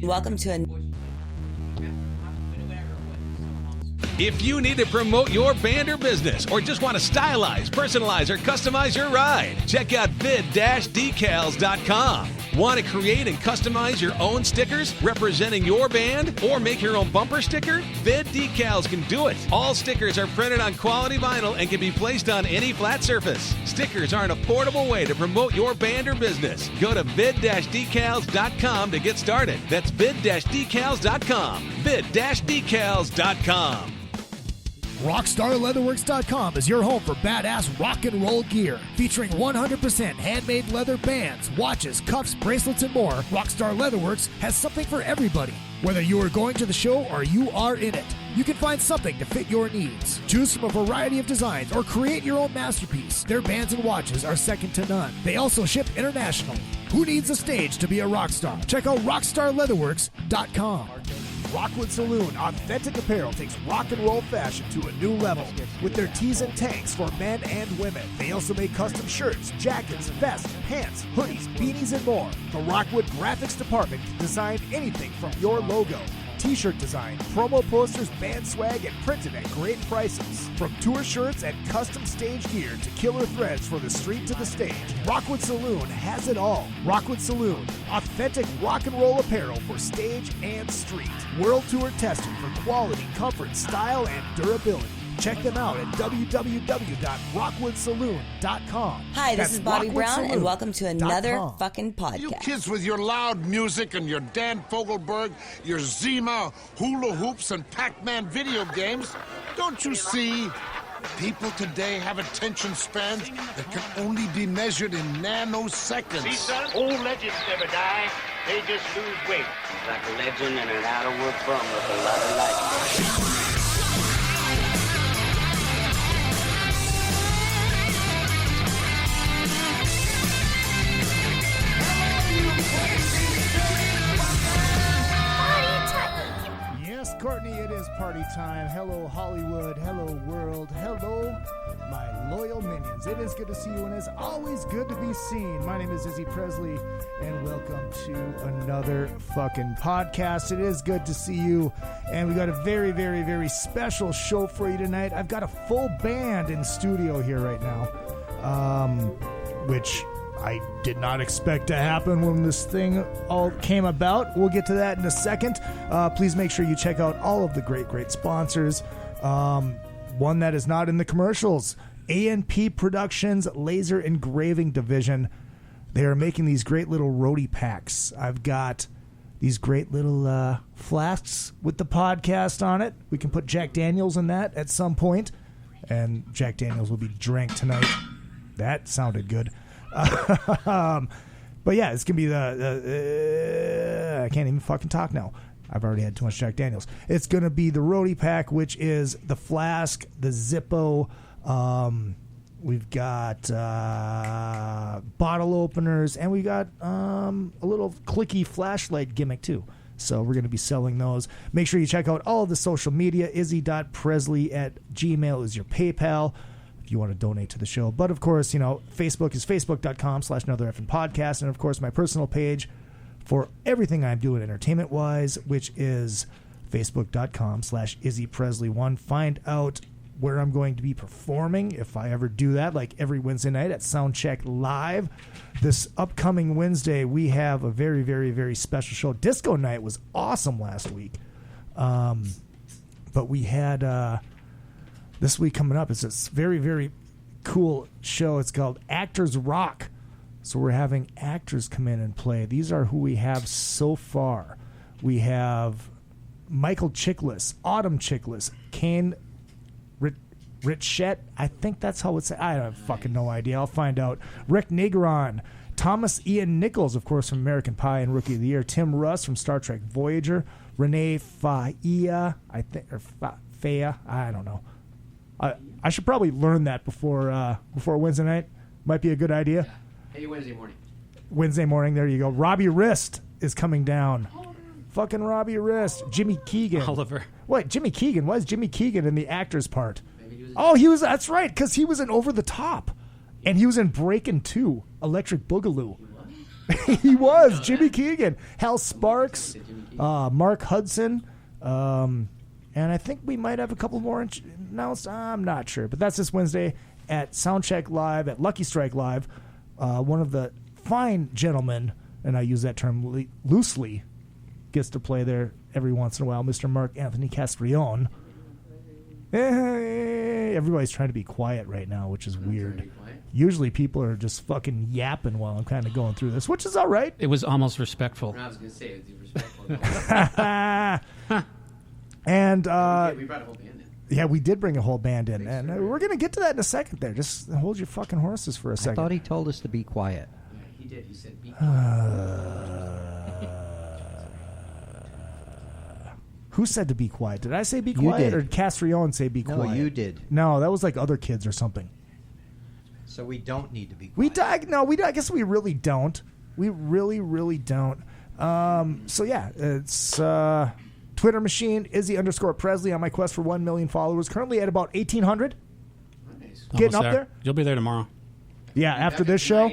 Welcome to If you need to promote your band or business, or just want to stylize, personalize, or customize your ride, check out vid-decals.com. Want to create and customize your own stickers representing your band, or make your own bumper sticker? Vid Decals can do it. All stickers are printed on quality vinyl and can be placed on any flat surface. Stickers are an affordable way to promote your band or business. Go to vid-decals.com to get started. That's vid-decals.com. vid-decals.com. RockstarLeatherworks.com is your home for badass rock and roll gear. Featuring 100% handmade leather bands, watches, cuffs, bracelets, and more, Rockstar Leatherworks has something for everybody. Whether you are going to the show or you are in it, you can find something to fit your needs. Choose from a variety of designs or create your own masterpiece. Their bands and watches are second to none. They also ship internationally. Who needs a stage to be a rock star? Check out RockstarLeatherworks.com. Rockwood Saloon Authentic Apparel takes rock and roll fashion to a new level with their tees and tanks for men and women. They also make custom shirts, jackets, vests, pants, hoodies, beanies, and more. The Rockwood Graphics Department can design anything from your logo, t-shirt design, promo posters, band swag, and printed at great prices. From tour shirts and custom stage gear to killer threads for the street to the stage, Rockwood Saloon has it all. Rockwood Saloon, authentic rock and roll apparel for stage and street. World tour tested for quality, comfort, style, and durability. Check them out at www.rockwoodsaloon.com. Hi, this is Bobby Brown, and welcome to another fucking podcast. You kids with your loud music and your Dan Fogelberg, your Zima, hula hoops, and Pac-Man video games, don't you see? People today have attention spans that can only be measured in nanoseconds. See, son, old legends never die. They just lose weight. Like a legend and an out-of-work bum with a lot of life. Yes, Courtney, it is party time. Hello, Hollywood. Hello, world. Hello, my loyal minions. It is good to see you, and it's always good to be seen. My name is Izzy Presley, and welcome to another fucking podcast. It is good to see you, and we got a very, very, very special show for you tonight. I've got a full band in studio here right now, which I did not expect to happen when this thing all came about. We'll get to that in a second. Please make sure you check out all of the great, great sponsors. One that is not in the commercials, A&P Productions Laser Engraving Division. They are making these great little roadie packs. I've got these great little flasks with the podcast on it. We can put Jack Daniels in that at some point, and Jack Daniels will be drank tonight. That sounded good. But yeah, it's gonna be I can't even fucking talk now. I've already had too much Jack Daniels. It's gonna be the roadie pack, which is the flask, the Zippo. We've got bottle openers, and we got a little clicky flashlight gimmick too. So we're going to be selling those. Make sure you check out all of the social media. Izzy.presley@gmail is your PayPal if you want to donate to the show. But of course, you know, Facebook is facebook.com/anotherfpodcast. And of course, my personal page for everything I'm doing entertainment-wise, which is facebook.com/IzzyPresley1. Find out where I'm going to be performing, if I ever do that, like every Wednesday night at Soundcheck Live. This upcoming Wednesday, we have a very, very, very special show. Disco Night was awesome last week. But we had this week coming up. It's this very, very cool show. It's called Actors Rock. So we're having actors come in and play. These are who we have so far. We have Michael Chiklis, Autumn Chiklis, Kane Richette, I think that's how it's. I have fucking no idea. I'll find out. Rick Negron, Thomas Ian Nichols, of course, from American Pie and Rookie of the Year. Tim Russ from Star Trek Voyager. Renee Faia, I think, or Faya, I don't know. I should probably learn that before Wednesday night. Might be a good idea. Hey, Wednesday morning. Wednesday morning. There you go. Robbie Wrist is coming down. Fucking Robbie Wrist. Jimmy Keegan. Oliver. What? Jimmy Keegan? Why is Jimmy Keegan in the actor's part? Oh, he was. That's right, because he was in Over the Top, and he was in Breakin' 2, Electric Boogaloo. He was Jimmy Keegan, Hal Sparks, Mark Hudson, and I think we might have a couple more announced. I'm not sure, but that's this Wednesday at Soundcheck Live at Lucky Strike Live. One of the fine gentlemen, and I use that term loosely, gets to play there every once in a while. Mr. Mark Anthony Castrillon. Everybody's trying to be quiet right now, which is weird. Usually people are just fucking yapping while I'm kind of going through this, which is all right. It was almost respectful. I was going to say it was respectful. And we brought a whole band in. Yeah, we did bring a whole band in, and we're going to get to that in a second there. Just hold your fucking horses for a second. I thought he told us to be quiet. Yeah, he did. He said, be quiet. Who said to be quiet? Did I say be quiet, or did Castrillon say be quiet? No, you did. No, that was like other kids or something. So we don't need to be quiet. I guess we really don't. We really, really don't. So yeah, it's Twitter machine, Izzy_Presley on my quest for 1 million followers. Currently at about 1,800. Nice. Getting up there. You'll be there tomorrow. Yeah, after this show.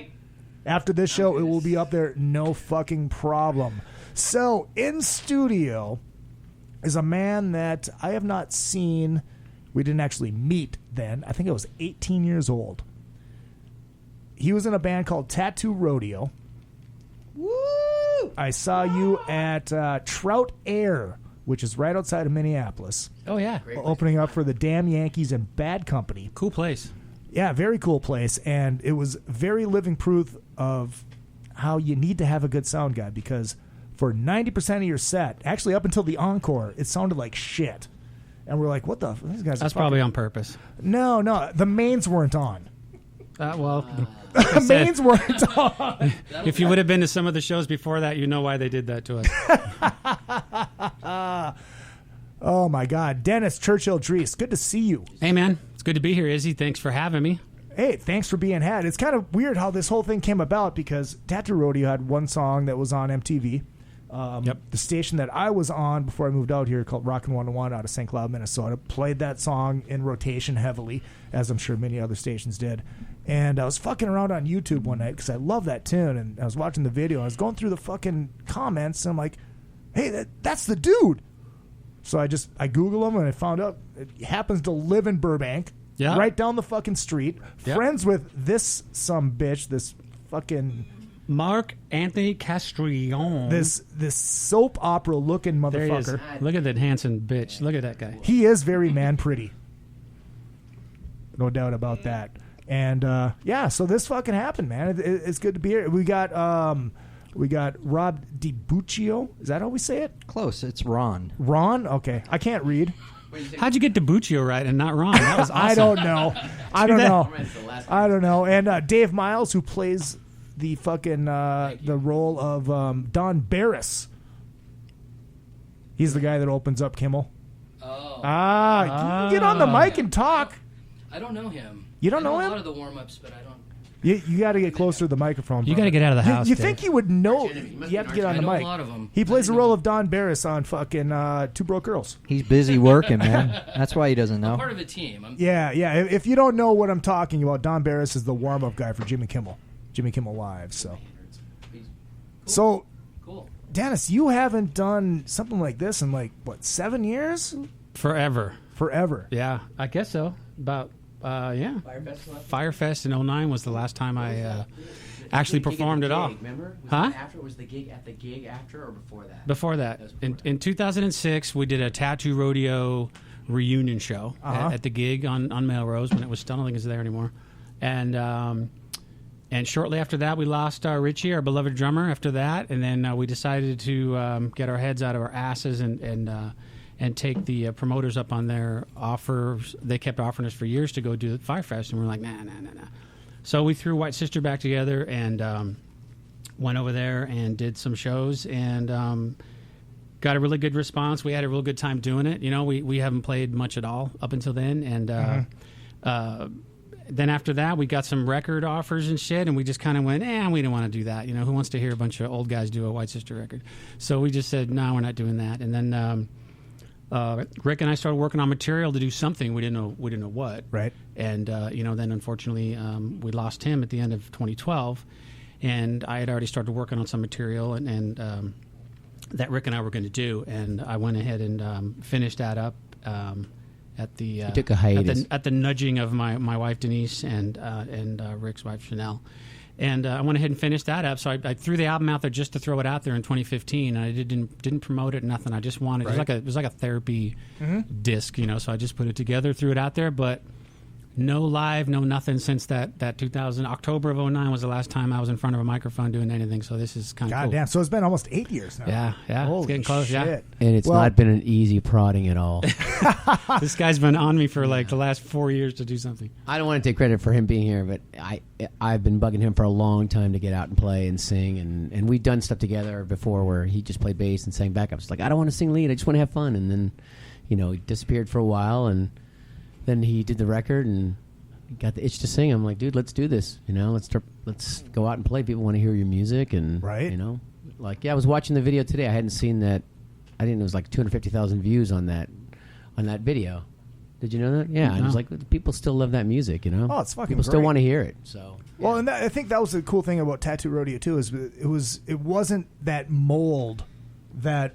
After this show, it will be up there, no fucking problem. So, in studio is a man that I have not seen. We didn't actually meet then. I think I was 18 years old. He was in a band called Tattoo Rodeo. Woo! I saw you at Trout Air, which is right outside of Minneapolis. Oh, yeah. Opening up for the Damn Yankees and Bad Company. Cool place. Yeah, very cool place. And it was very living proof of how you need to have a good sound guy, because for 90% of your set, actually up until the encore, it sounded like shit. And we're like, what the? These guys That's probably on purpose. No, the mains weren't on. The mains weren't on. If you would have been to some of the shows before that, you know why they did that to us. Oh, my God. Dennis Churchill Dries, good to see you. Hey, man. It's good to be here, Izzy. Thanks for having me. Hey, thanks for being had. It's kind of weird how this whole thing came about, because Tattoo Rodeo had one song that was on MTV. The station that I was on before I moved out here, called Rockin' 101 out of St. Cloud, Minnesota, played that song in rotation heavily, as I'm sure many other stations did. And I was fucking around on YouTube one night because I love that tune, and I was watching the video. I was going through the fucking comments, and I'm like, hey, that's the dude. So I Google him, and I found out he happens to live in Burbank, right down the fucking street, friends with this sumbitch, this fucking Mark Anthony Castrillon. This soap opera looking motherfucker. There he is. Look at that handsome bitch. Look at that guy. He is very man pretty. No doubt about that. And so this fucking happened, man. It's good to be here. We got Rob DiBuccio. Is that how we say it? Close. It's Ron. Ron? Okay. I can't read. How'd you get DiBuccio right and not Ron? That was awesome. I don't know. I don't know. And Dave Miles, who plays the fucking the role of Don Barris. He's the guy that opens up Kimmel. Oh. You can get on the mic and talk. I don't know him. You don't know him? a lot of the warm-ups, but I don't. You got to get closer to the microphone. You got to get out of the house. You think you would know? You have to get on the mic. A lot of them. He plays the role of Don Barris on fucking Two Broke Girls. He's busy working, man. That's why he doesn't know. I'm part of a team. Yeah. If you don't know what I'm talking about, Don Barris is the warm-up guy for Jimmy Kimmel Live. So, cool. Dennis, you haven't done something like this in 7 years? Forever. Yeah, I guess so. About Firefest in 2009 was the last time I actually performed at all. Remember? Was the gig at the gig after or before that? Before that. In 2006, we did a Tattoo Rodeo reunion show at the gig on Melrose when it was still, I don't think it's there anymore. And shortly after that, we lost Richie, our beloved drummer, after that. And then we decided to get our heads out of our asses and take the promoters up on their offers. They kept offering us for years to go do the Firefest, and we're like, nah. So we threw White Sister back together and went over there and did some shows and got a really good response. We had a real good time doing it. You know, we haven't played much at all up until then, and then after that, we got some record offers and shit, and we just kind of went, we don't want to do that. You know, who wants to hear a bunch of old guys do a White Sister record? So we just said, no, we're not doing that. And then Rick and I started working on material to do something. We didn't know what. Right. And then unfortunately we lost him at the end of 2012, and I had already started working on some material, and that Rick and I were going to do, and I went ahead and finished that up at the You took a hiatus. at the nudging of my wife Denise and Rick's wife Chanel. And I went ahead and finished that up. So I threw the album out there just to throw it out there in 2015. And I didn't promote it, nothing. I just wanted it was like a therapy disc, you know. So I just put it together, threw it out there. But no live, no nothing since that 2000 October of 2009 was the last time I was in front of a microphone doing anything. So this is kind of cool. God damn! So it's been almost 8 years now. Yeah, Holy it's getting close. shit. Yeah, And it's not been an easy prodding at all. this guy's been on me for like the last 4 years to do something. I don't want to take credit for him being here, but I've been bugging him for a long time to get out and play and sing, and we've done stuff together before where he just played bass and sang backups. Like, I don't want to sing lead, I just want to have fun. And then, you know, he disappeared for a while, and then he did the record and got the itch to sing. I'm like, dude, let's do this. You know, let's go out and play. People want to hear your music, and you know, like, I was watching the video today. I hadn't seen that. I think it was like 250,000 views on that video. Did you know that? Yeah, I was like, people still love that music. You know, Oh, it's fucking people still great. want to hear it. So Well, and I think that was the cool thing about Tattoo Rodeo too, is it wasn't that mold that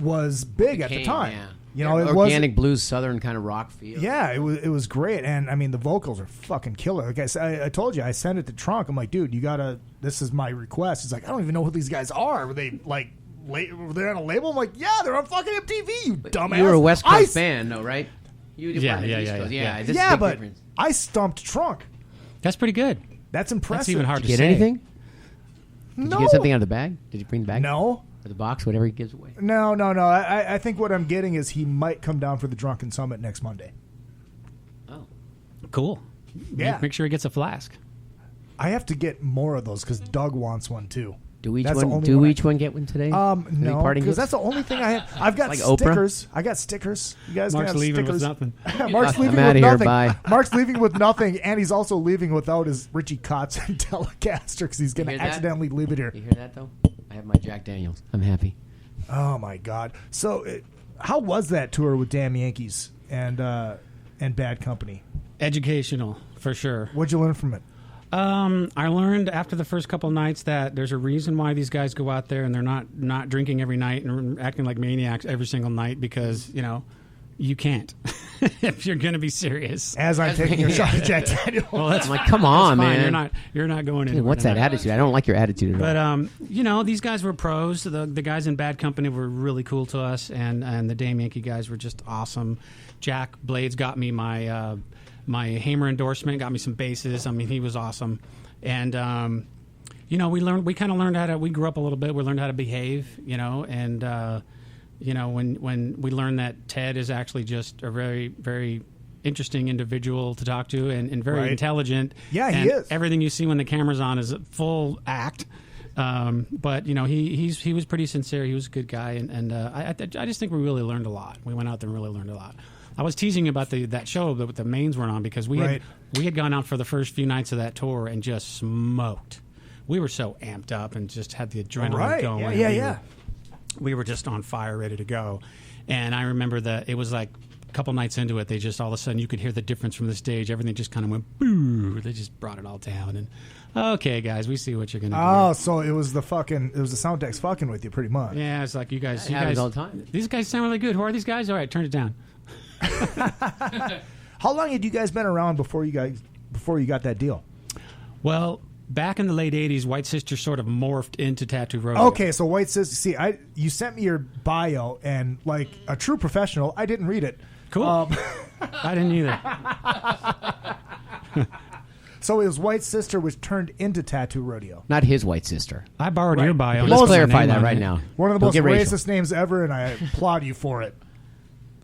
was big at the time. Yeah. You know, it organic blues, southern kind of rock feel. Yeah, it was great, and I mean the vocals are fucking killer. Like I told you, I sent it to Trunk. I'm like, dude, you gotta. This is my request. He's like, I don't even know who these guys are. Were they like, were they on a label? I'm like, yeah, they're on fucking MTV. You dumbass. You were a West Coast fan, though, right? You Yeah, were on the yeah, East yeah, Coast. yeah. This is a Yeah, big but difference. I stumped Trunk. That's pretty good. That's impressive. That's even hard Did you to get say. anything? Did No. you get something out of the bag? Did you bring the bag? No. Or the box, whatever he gives away. No. I think what I'm getting is he might come down for the Drunken Summit next Monday. Oh, cool. Yeah. Make sure he gets a flask. I have to get more of those because Doug wants one too. Do each That's the one? only Do one each one get one today? No, parting because gifts? that's the only thing I have. I've got Like Oprah? stickers. I got stickers. You guys Mark's can have leaving with stickers. nothing. Mark's I'm leaving outta with here, nothing. bye. Mark's leaving with nothing, and he's also leaving without his Richie Kotzen Telecaster because he's going to hear that? accidentally leave it here. You hear that though? I have my Jack Daniels. I'm happy. Oh my God! So, how was that tour with Damn Yankees and Bad Company? Educational, for sure. What'd you learn from it? I learned after the first couple nights that there's a reason why these guys go out there and they're not drinking every night and acting like maniacs every single night, because, you know, you can't if you're going to be serious. As I'm taking a shot at Jack Daniels. Well, that's I'm like, come on, that's fine. man. You're not going Dude, anywhere what's that tonight. attitude? I don't like your attitude at all. But you know, these guys were pros. The guys in Bad Company were really cool to us, and the Dame Yankee guys were just awesome. Jack Blades got me my my Hamer endorsement, got me some basses. I mean, he was awesome. And you know, we kind of learned how to. We grew up a little bit. We learned how to behave. You know, and you know, when we learned that Ted is actually just a very, very interesting individual to talk to, and very Right. intelligent. Yeah, and he is. Everything you see when the camera's on is a full act. But you know, he was pretty sincere. He was a good guy, and I just think we really learned a lot. We went out there and really learned a lot. I was teasing about that show that the mains weren't on, because we had gone out for the first few nights of that tour and just smoked. We were so amped up and just had the adrenaline going. Yeah. We were just on fire, ready to go. And I remember that it was like a couple nights into it, they just all of a sudden you could hear the difference from the stage. Everything just kind of went boo. They just brought it all down. And okay, guys, we see what you're gonna do. Oh, so it was the sound techs fucking with you, pretty much. Yeah, it's like you guys. That happens all the time. These guys sound really good. Who are these guys? All right, turn it down. How long had you guys been around before you got that deal? Well, back in the late '80s, White Sister sort of morphed into Tattoo Rodeo. Okay, so White Sister. See, you sent me your bio, and like a true professional, I didn't read it. Cool. I didn't either. So it was White Sister, which turned into Tattoo Rodeo. Not his white sister. I borrowed your bio. Let's Just clarify name that on right it. now. One of the Don't most get racial. racist names ever, and I applaud you for it.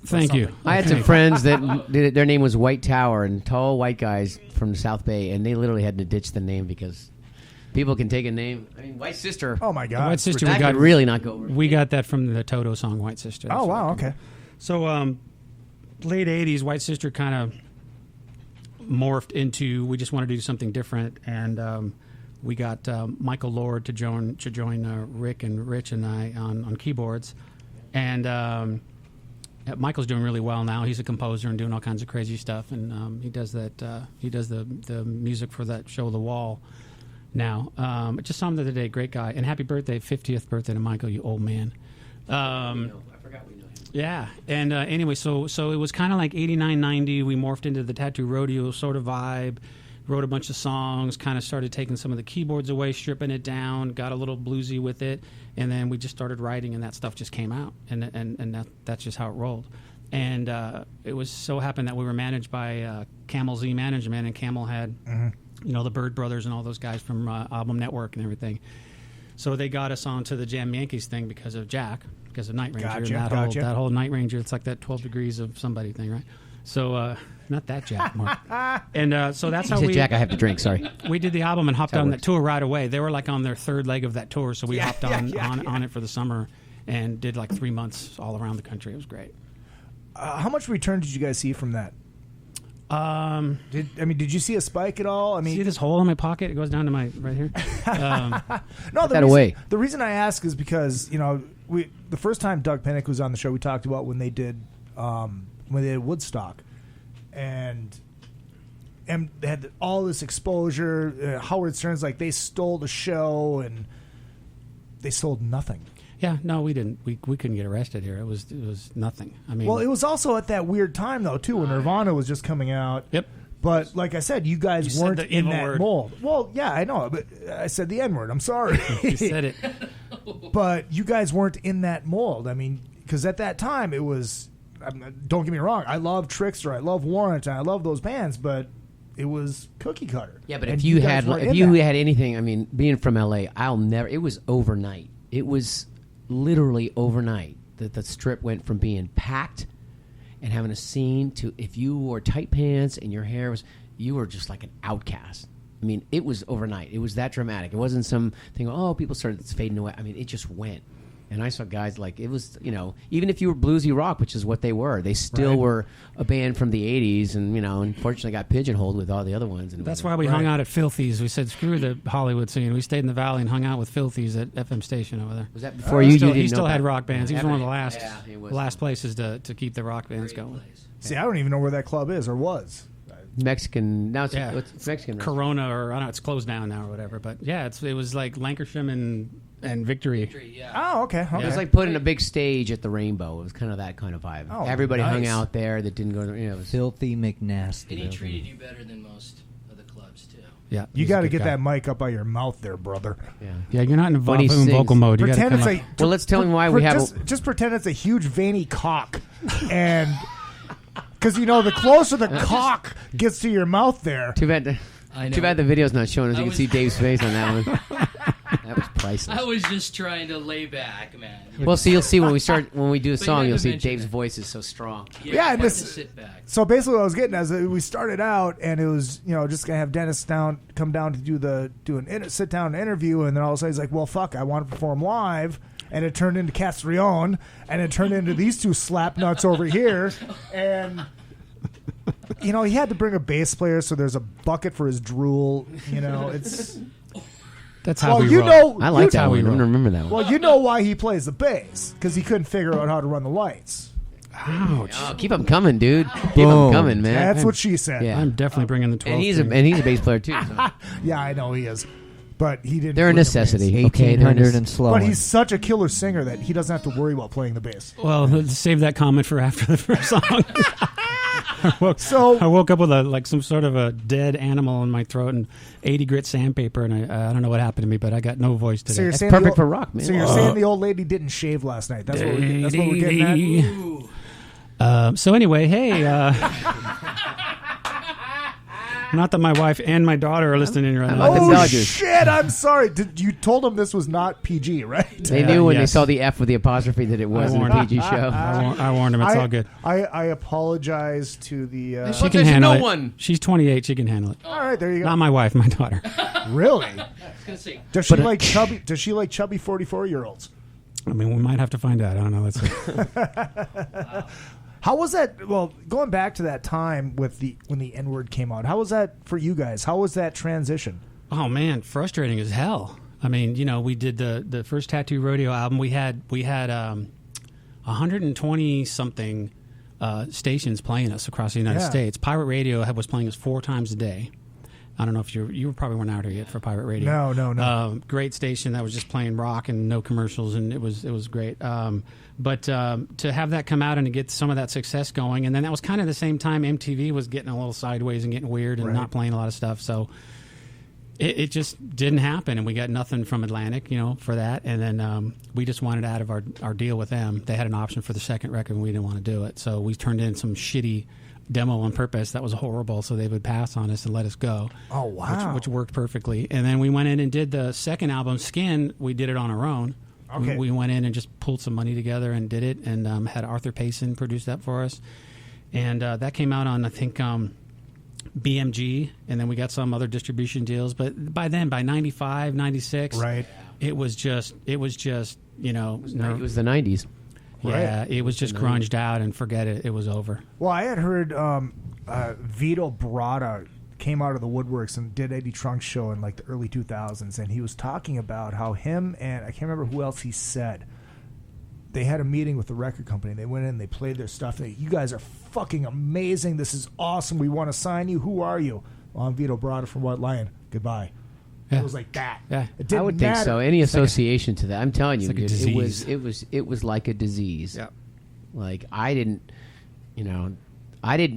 Thank you. I had some friends that their name was White Tower, and tall white guys from the South Bay, and they literally had to ditch the name because people can take a name. I mean, White Sister. Oh my God, White Sister. That We got could really not go over. We got that from the Toto song White Sister. Oh wow, okay. So late '80s, White Sister kind of morphed into. We just wanted to do something different, and we got Michael Lord to join Rick and Rich and I on keyboards, and Michael's doing really well now. He's a composer and doing all kinds of crazy stuff, and he does that. He does the music for that show, The Wall. now. I just saw him the other day. Great guy. And happy birthday, 50th birthday to Michael, you old man. I forgot we know him. Yeah. And anyway, so it was kind of like 89, 90. We morphed into the Tattoo Rodeo sort of vibe. Wrote a bunch of songs, kind of started taking some of the keyboards away, stripping it down, got a little bluesy with it, and then we just started writing, and that stuff just came out, and that's just how it rolled. And it was so happened that we were managed by Camel Z Management, and Camel had, the Bird Brothers and all those guys from Album Network and everything. So they got us onto the Jam Yankees thing because of Jack, because of Night Ranger. Gotcha. That whole Night Ranger, it's like that 12 degrees of somebody thing, right? So, not that Jack, Mark. And so that's how we... Jack, I have to drink, sorry. We did the album and hopped on that tour right away. They were like on their third leg of that tour, so we hopped on it for the summer and did like 3 months all around the country. It was great. How much return did you guys see from that? Did you see a spike at all? See this hole in my pocket? It goes down to my right here. The reason I ask is because the first time Doug Pinnick was on the show, we talked about when they did Woodstock, and they had all this exposure. Howard Stern's like they stole the show, and they sold nothing. Yeah, no, we didn't. We couldn't get arrested here. It was nothing. I mean, well, it was also at that weird time though too when Nirvana was just coming out. Yep. But like I said, you guys weren't in that mold. Well, yeah, I know, but I said the N-word. I'm sorry. You said it. But you guys weren't in that mold. I mean, because at that time it was. Don't get me wrong. I love Trickster. I love Warrant. And I love those bands, but it was cookie cutter. Yeah, but if you had anything, I mean, being from LA, it was overnight. It was literally overnight that the strip went from being packed and having a scene to if you wore tight pants and your hair was, you were just like an outcast. I mean, it was overnight. It was that dramatic. It wasn't some thing, people started fading away. I mean, it just went. And I saw guys like, it was, even if you were bluesy rock, which is what they were, they still were a band from the 80s and, unfortunately got pigeonholed with all the other ones. And that's why we hung out at Filthies. We said, screw the Hollywood scene. We stayed in the Valley and hung out with Filthies at FM station over there. Was that before you? He still had rock bands. He was one of the last places to keep the rock bands going. See, I don't even know where that club is or was. Mexican. Now it's Mexican. Corona, or I don't know, it's closed down now or whatever. But yeah, it was like Lancashire and Victory. Oh, okay. It was like putting a big stage at the Rainbow. It was kind of that kind of vibe. Oh, everybody hung out there that didn't go to. It was Filthy McNasty. And he treated you better than most of the clubs too. Yeah, you got to get that mic up by your mouth, there, brother. Yeah. You're not in vocal mode. You pretend it's well, let's tell him why we have. Just pretend it's a huge veiny cock, and because the closer the cock gets to your mouth, there. Too bad the video's not showing us. You can see Dave's face on that one. That was priceless. I was just trying to lay back, man. Well, so you'll see when we do a song, you'll see Dave's voice is so strong. Yeah, and sit back. So basically, what I was getting at is we started out, and it was just gonna have Dennis come down to sit down interview, and then all of a sudden he's like, "Well, fuck, I want to perform live." And it turned into Castrillon, and it turned into these two slap nuts over here, and he had to bring a bass player, so there's a bucket for his drool. It's. That's how we roll. I like that one. I don't remember that one. Well, you know why he plays the bass, because he couldn't figure out how to run the lights. Ouch! Oh, keep them coming, dude. Keep them coming, man. That's what she said. Yeah. I'm definitely bringing the 12. And he's a bass player too. So. Yeah, I know he is, but he didn't. They're a necessity. 1800 and slow. But he's such a killer singer that he doesn't have to worry about playing the bass. Well, let's save that comment for after the first song. I woke up with some sort of a dead animal in my throat and 80 grit sandpaper, and I don't know what happened to me, but I got no voice today. So That's perfect for rock, man. So you're saying the old lady didn't shave last night? That's what we're getting at. So anyway, hey. Not that my wife and my daughter are listening right now. Oh, shit, I'm sorry. You told them this was not PG, right? They knew when they saw the F with the apostrophe that it wasn't a PG show. I warned them. It's all good. I apologize to the... she can handle it. She's 28. She can handle it. All right, there you go. Not my wife, my daughter. Really? Does she like chubby 44-year-olds? I mean, we might have to find out. I don't know. Let's see. How was that? Well, going back to that time when the N-word came out, how was that for you guys? How was that transition? Oh man, frustrating as hell. I mean, we did the first Tattoo Rodeo album. We had 120 something stations playing us across the United States. Pirate Radio was playing us 4 times a day. I don't know if you probably weren't out here yet for Pirate Radio. No. Great station that was just playing rock and no commercials, and it was great. But to have that come out and to get some of that success going, and then that was kind of the same time MTV was getting a little sideways and getting weird and not playing a lot of stuff. So it just didn't happen, and we got nothing from Atlantic, for that. And then we just wanted out of our deal with them. They had an option for the second record, and we didn't want to do it. So we turned in some shitty demo on purpose that was horrible, so they would pass on us and let us go. Oh, wow. Which worked perfectly. And then we went in and did the second album, Skin. We did it on our own. Okay. We went in and just pulled some money together and did it, and had Arthur Payson produce that for us. And that came out on, I think, BMG, and then we got some other distribution deals. But by then, by 95, 96, it was just, it was the 90s. Yeah, Right. it was just grunged out, and forget it. It was over. Well, I had heard Vito Bratta came out of the woodworks and did Eddie Trunk's show in like the early 2000s, and he was talking about how him and I can't remember who else he said, they had a meeting with the record company. They went in, they played their stuff. And you guys are fucking amazing. This is awesome. We want to sign you. Who are you? Well, I'm Vito Bratta from White Lion. Goodbye. Yeah. It was like that. Yeah. It didn't I would matter. think so. Any association to that, I'm telling you, like a dude, disease. it was like a disease. Yeah. Like I didn't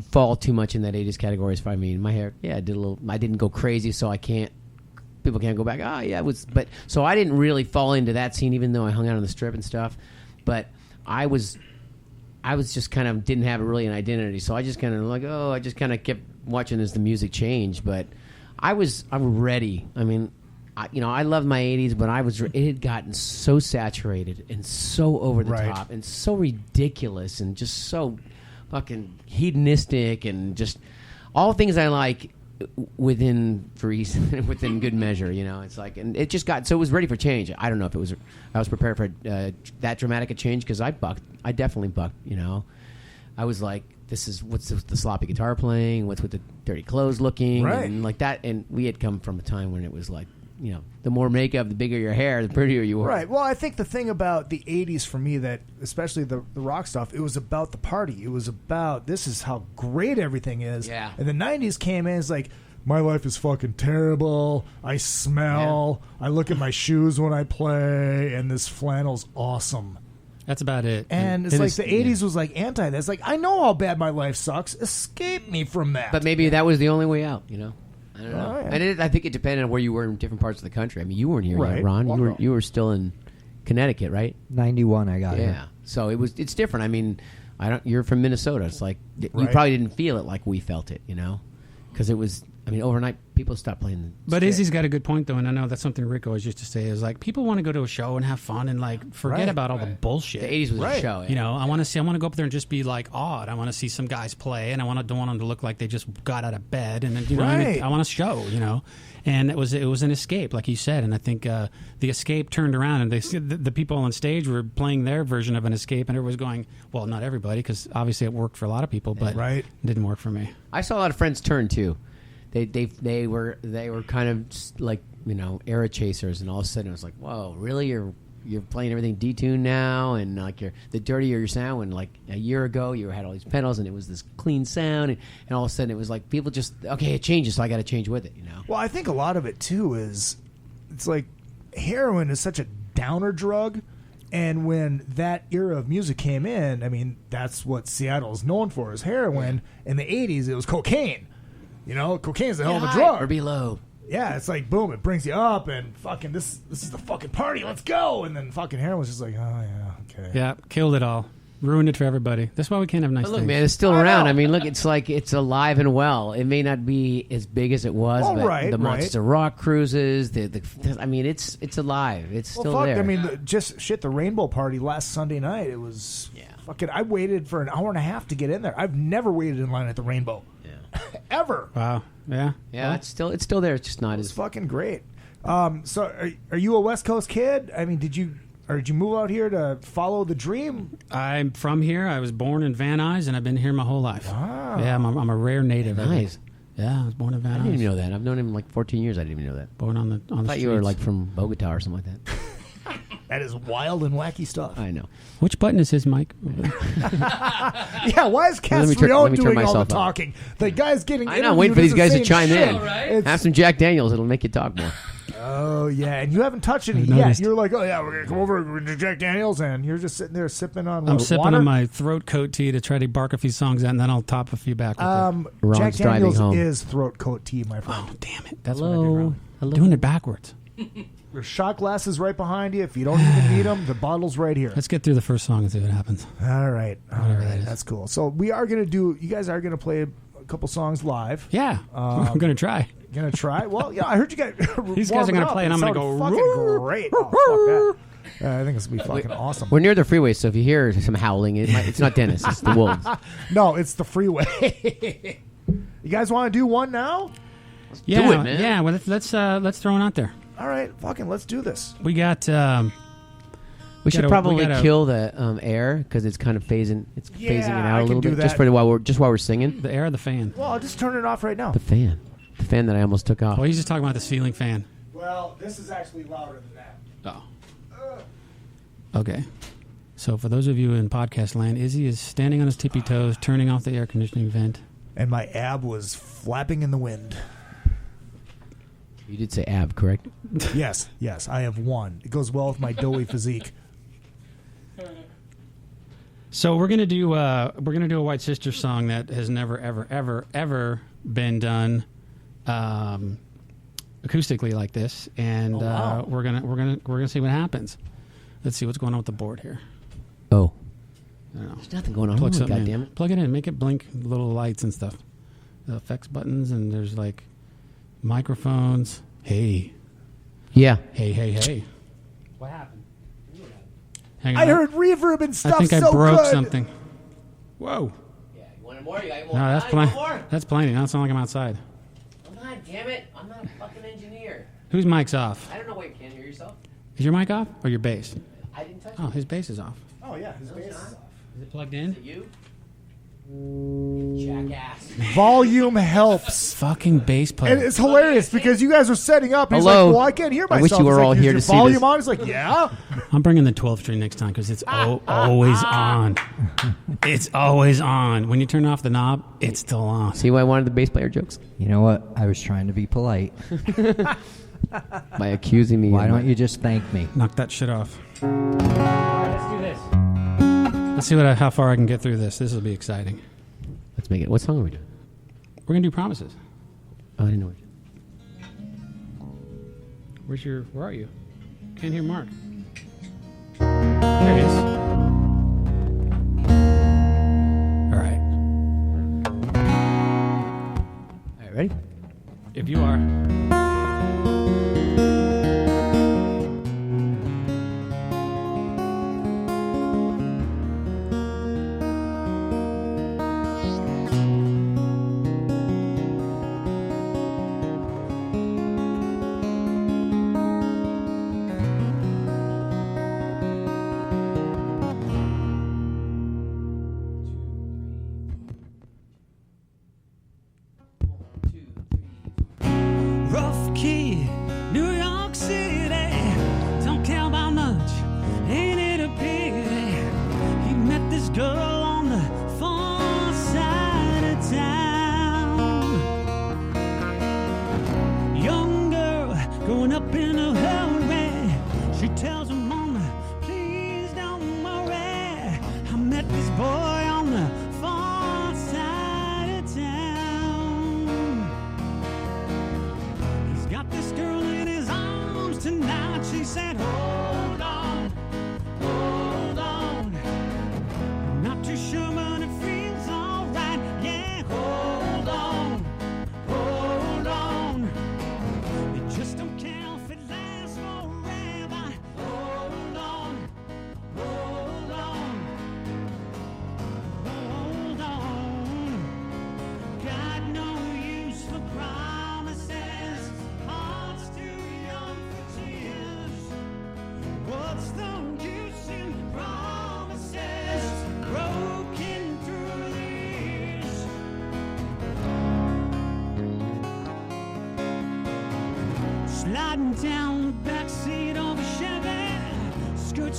fall too much in that 80s category. I mean, my hair, I did a little. I didn't go crazy, so people can't go back. Oh yeah, but so I didn't really fall into that scene, even though I hung out on the strip and stuff. But I was just kind of didn't have really an identity, so I just kind of I just kind of kept watching as the music changed. But I'm ready. I mean, I loved my 80s, but it had gotten so saturated and so over the top and so ridiculous and just so fucking hedonistic and just all things I like within reason, within good measure. It's like, and it just got so it was ready for change. I don't know if I was prepared for that dramatic a change, because I definitely bucked. I was like, what's the sloppy guitar playing? What's with the dirty clothes looking? And like that. And we had come from a time when it was like, the more makeup, the bigger your hair, the prettier you were. Right. Well, I think the thing about the 80s for me, that especially the rock stuff, it was about the party. It was about, this is how great everything is. Yeah. And the 90s came in, it's like, my life is fucking terrible. I smell. I look at my shoes when I play, and this flannel's awesome. That's about it. And it's like the 80s was like anti that. It's like, I know how bad my life sucks. Escape me from that. But maybe that was the only way out, I don't know. Oh, yeah. And I think it depended on where you were in different parts of the country. I mean, you weren't here yet, Right. Ron. Well, You were still in Connecticut, right? 91 I got Yeah. here. So it's different. I mean, you're from Minnesota. It's like you Right. probably didn't feel it like we felt it, because it was. I mean, overnight people stopped playing. But Izzy's got a good point, though, and I know that's something Rick always used to say, is like, people want to go to a show and have fun and like forget about all the bullshit. The 80s was a show. Yeah. I want to go up there and just be like awed. I want to see some guys play, and don't want them to look like they just got out of bed, and I want to show, and it was an escape, like you said, and I think the escape turned around, and the people on stage were playing their version of an escape, and everybody was going, well, not everybody, because obviously it worked for a lot of people, but it didn't work for me. I saw a lot of friends turn too. They were kind of like era chasers, and all of a sudden it was like, whoa, really, you're playing everything detuned now, and like the dirtier your sound. When like a year ago you had all these pedals and it was this clean sound, and all of a sudden it was like people just it changes, so I got to change with it. Well, I think a lot of it too is it's like heroin is such a downer drug. And when that era of music came in, I mean, that's what Seattle is known for, is heroin. Yeah. In the 80s, it was cocaine. Cocaine's a hell of a drug. Or be low. Yeah, it's like, boom, it brings you up, and fucking this is the fucking party, let's go. And then fucking heroin was just like, oh, yeah, okay. Yeah, killed it all. Ruined it for everybody. That's why we can't have nice But look, things. man, it's still around. I mean, look, it's like it's alive and well. It may not be as big as it was, but the Monster Rock cruises, I mean, it's alive. It's still there. I mean, the Rainbow Party last Sunday night, it was fucking, I waited for an hour and a half to get in there. I've never waited in line at the Rainbow. Ever. Wow. Yeah. Yeah, it's still there. It's just not as fucking great. So are you a West Coast kid? I mean, did you move out here to follow the dream? I'm from here. I was born in Van Nuys, and I've been here my whole life. Wow. Yeah, I'm a rare native. Nice. Yeah, I was born in Van Nuys. I didn't even know that. I've known him like 14 years. I didn't even know that. Born on the I thought you were like from Bogota or something like that. That is wild and wacky stuff. I know. Which button is his mic? Yeah, why is Let me Castrillon turn doing all the myself up. talking? The guy's getting I know. Wait for these guys to chime in. Right? Have some Jack Daniels. It'll make you talk more. Oh, yeah. And you haven't touched any I've yet. noticed. You're like, oh, yeah, we're going to come over to Jack Daniels, and you're just sitting there sipping on I'm sipping water? on my throat coat tea to try to bark a few songs out, and then I'll top a few back with it. Ron's Jack driving Daniels home. is throat coat tea, my friend. Oh, damn it. That's what I did Hello. wrong. Hello. Doing it backwards. Your shot glass is right behind you. If you don't even need them, the bottle's right here. Let's get through the first song and see what happens. All right. All Whatever that right. is. That's cool. So we are going to do, you guys are going to play a couple songs live. Yeah. I'm going to try. Going to try? Well, yeah, I heard you guys. These guys are going to play, and I'm going to go. Fucking great. Oh, fuck that. I think it's going to be fucking awesome. We're near the freeway, so if you hear some howling, it's not Dennis. It's the wolves. No, it's the freeway. You guys want to do one now? Yeah, do it, man. Yeah. Well, let's throw one out there. All right, fucking let's do this. We got. We should probably kill the air because it's kind of phasing. It's phasing it out a little bit, just while we're singing. The air or the fan? Well, I'll just turn it off right now. The fan that I almost took off. Well, he's just talking about the ceiling fan. Well, this is actually louder than that. Oh. Okay. So for those of you in podcast land, Izzy is standing on his tippy toes, turning off the air conditioning vent. And my ab was flapping in the wind. You did say ab, correct? Yes, I have one. It goes well with my doughy physique. So we're gonna do a White Sister song that has never ever been done acoustically like this, and we're gonna see what happens. Let's see what's going on with the board here. Oh, I don't know. There's nothing going on. Plug something God in. damn it! Plug it in. Make it blink little lights and stuff. The effects buttons, and there's like microphones. Hey. Yeah. Hey. What happened? Hang on. I heard reverb and stuff. I think I so broke good. something. Whoa. Yeah, you want more? You got more? No, that's You plenty. want more? That's plenty. Now it sounds like I'm outside. Come on, damn it. I'm not a fucking engineer. Whose mic's off? I don't know why you can't hear yourself. Is your mic off or your bass? I didn't touch Oh, it. his bass is off. Oh yeah, his bass is off. Is it plugged Is in? it you? Jackass. Volume helps. Fucking bass player. And it's hilarious because you guys are setting up. He's Hello. like, well, I can't hear I myself. wish you were He's like, all "Is here your to see volume this." on? He's like, yeah. I'm bringing the 12 string next time because it's always on. It's always on. When you turn off the knob, it's still on. See why I wanted the bass player jokes? You know what? I was trying to be polite. By accusing me. Why don't you just thank me? Knock that shit off. All right, let's do this. Let's see how far I can get through this. This will be exciting. Let's make it. What song are we doing? We're going to do Promises. Oh, I didn't know. Where are you? Can't hear Mark. There he is. All right. All right, ready? If you are.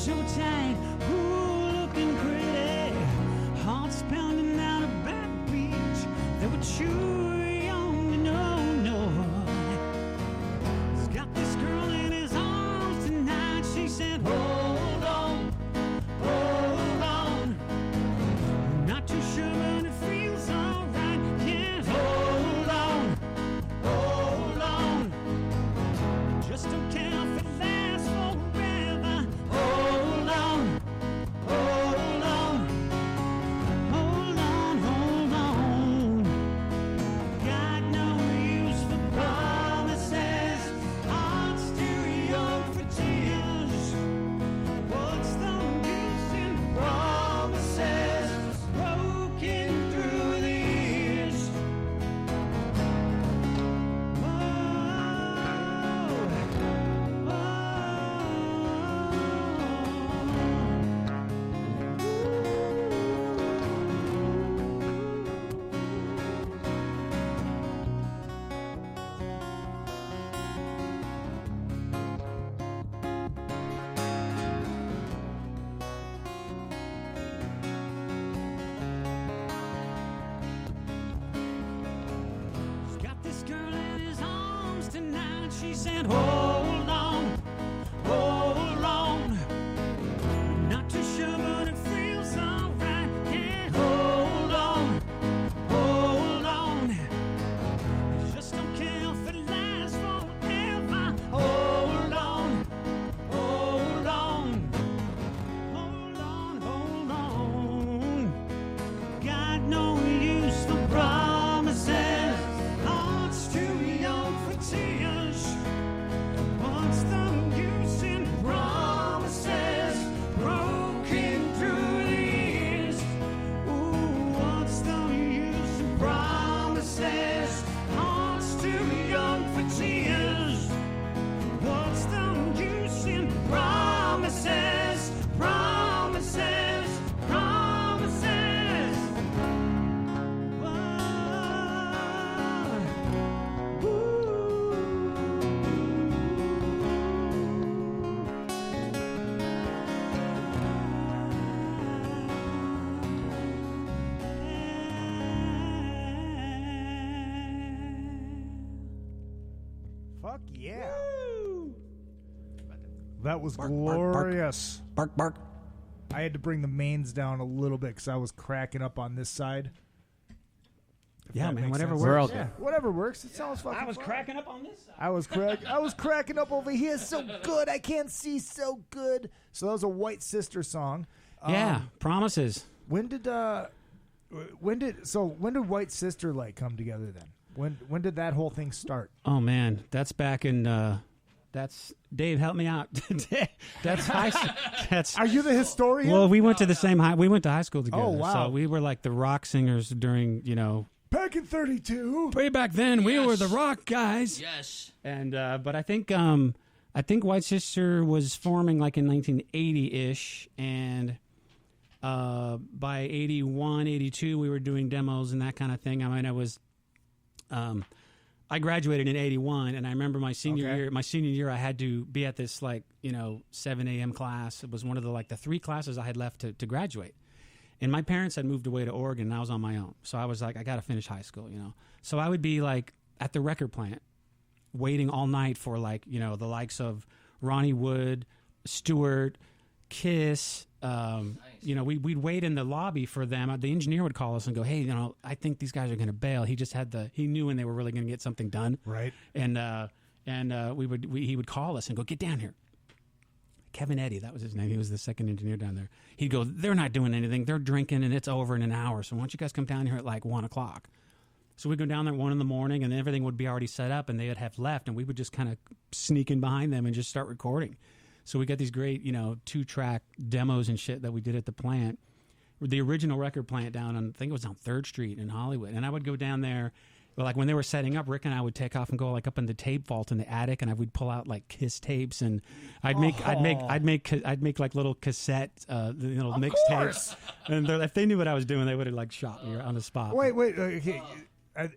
so tight, ooh, looking pretty. Hearts pounding out of Back Beach. They were sure young to know. He's got this girl in his arms tonight. She said, hold on, hold on. Not too sure, but it feels alright. Yeah, hold on, hold on. Just don't care if it lasts forever. Hold on, hold on, hold on, hold on. Got no use for promises. Hearts too young for tears. What's the use in promises broken through the years? He's got this girl in his arms tonight. She said, hold on, hold on. Not too sure, but it feels alright. Yeah, hold on, hold on. Just don't care if it lasts forever. Hold on, hold on. Hold on, hold on. Got no use for promises. Hearts too young for tears. What's the use in promises broken through the years? Ooh, what's the use in promises? Hearts too young for tears. What's the use in promises? Promises, promises. Fuck yeah. That was glorious. Bark, bark. I had to bring the mains down a little bit because I was cracking up on this side. If Yeah, that man, makes whatever sense. works. Yeah, whatever works. It sounds fucking I was fun. cracking up on this side. I was cracking up over here so good. I can't see so good. So that was a White Sister song. Yeah, Promises. When did White Sister like come together then? When did that whole thing start? Oh man, that's back in. That's Dave. Help me out. That's high. That's. Are you the historian? Well, we went to the same high. We went to high school together. Oh, wow. So we were like the rock singers during back in '32. Way back then, we were the rock guys. Yes. And but I think White Sister was forming like in 1980-ish, and by 81, 82, we were doing demos and that kind of thing. I mean, I was. I graduated in 81, and I remember my senior year. My senior year, I had to be at this 7 a.m. class. It was one of the 3 classes I had left to graduate. And my parents had moved away to Oregon, and I was on my own. So I was like, I got to finish high school, So I would be at the record plant, waiting all night for the likes of Ronnie Wood, Stewart, Kiss. We'd wait in the lobby for them. The engineer would call us and go, "Hey, I think these guys are going to bail." He just had he knew when they were really going to get something done, right? And he would call us and go, "Get down here." Kevin Eddy, that was his name. He was the second engineer down there. He'd go, "They're not doing anything. They're drinking, and it's over in an hour. So why don't you guys come down here at 1 o'clock?" So we'd go down there at 1 in the morning, and everything would be already set up, and they would have left, and we would just kind of sneak in behind them and just start recording. So we got these great, 2-track demos and shit that we did at the plant. The original record plant down on, I think it was on 3rd Street in Hollywood. And I would go down there, when they were setting up, Rick and I would take off and go up in the tape vault in the attic, and I would pull out Kiss tapes, and I'd make little cassette, mixtapes. And if they knew what I was doing, they would have shot me on the spot. Wait, okay.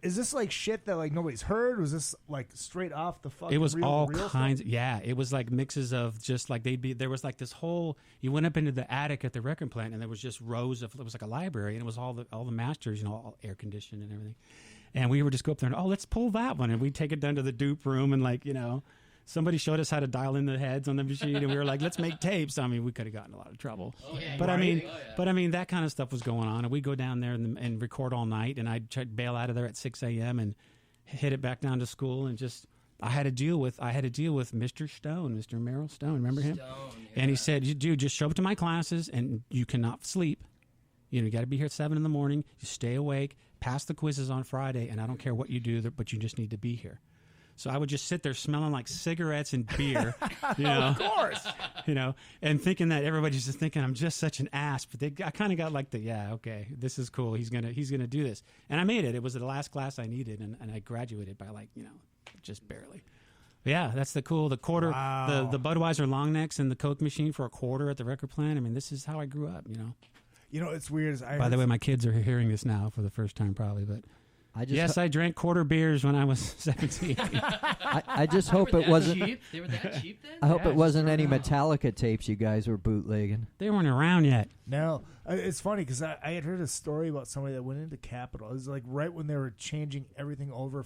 Is this like shit that like nobody's heard? Was this like straight off the fucking? It was all real kinds. stuff? Yeah, it was like mixes of just like there was like this whole. You went up into the attic at the record plant, and there was just rows of. It was like a library, and it was all the masters, all air conditioned and everything. And we would just go up there and let's pull that one, and we'd take it down to the dupe room, and like somebody showed us how to dial in the heads on the machine, and we were like, let's make tapes. I mean, we could have gotten a lot of trouble. But I mean, that kind of stuff was going on, and we'd go down there and record all night, and I'd try to bail out of there at 6 a.m. and hit it back down to school, and just I had to deal with Mr. Stone, Mr. Merrill Stone. Remember him? And he said, dude, just show up to my classes, and you cannot sleep. You got to be here at 7 in the morning. You stay awake, pass the quizzes on Friday, and I don't care what you do, but you just need to be here. So I would just sit there smelling like cigarettes and beer, Of course. And thinking that everybody's just thinking I'm just such an ass. But I kind of got like okay, this is cool. He's gonna do this, and I made it. It was the last class I needed, and I graduated by just barely. But yeah, that's the quarter, the Budweiser long necks and the Coke machine for a quarter at the record plant. I mean, this is how I grew up. It's weird. By the way, my kids are hearing this now for the first time, probably, but. I drank quarter beers when I was 17. I just hope it wasn't. Cheap? They were that cheap then? I hope it wasn't any Metallica tapes you guys were bootlegging. They weren't around yet. No, it's funny because I had heard a story about somebody that went into Capitol. It was like right when they were changing everything over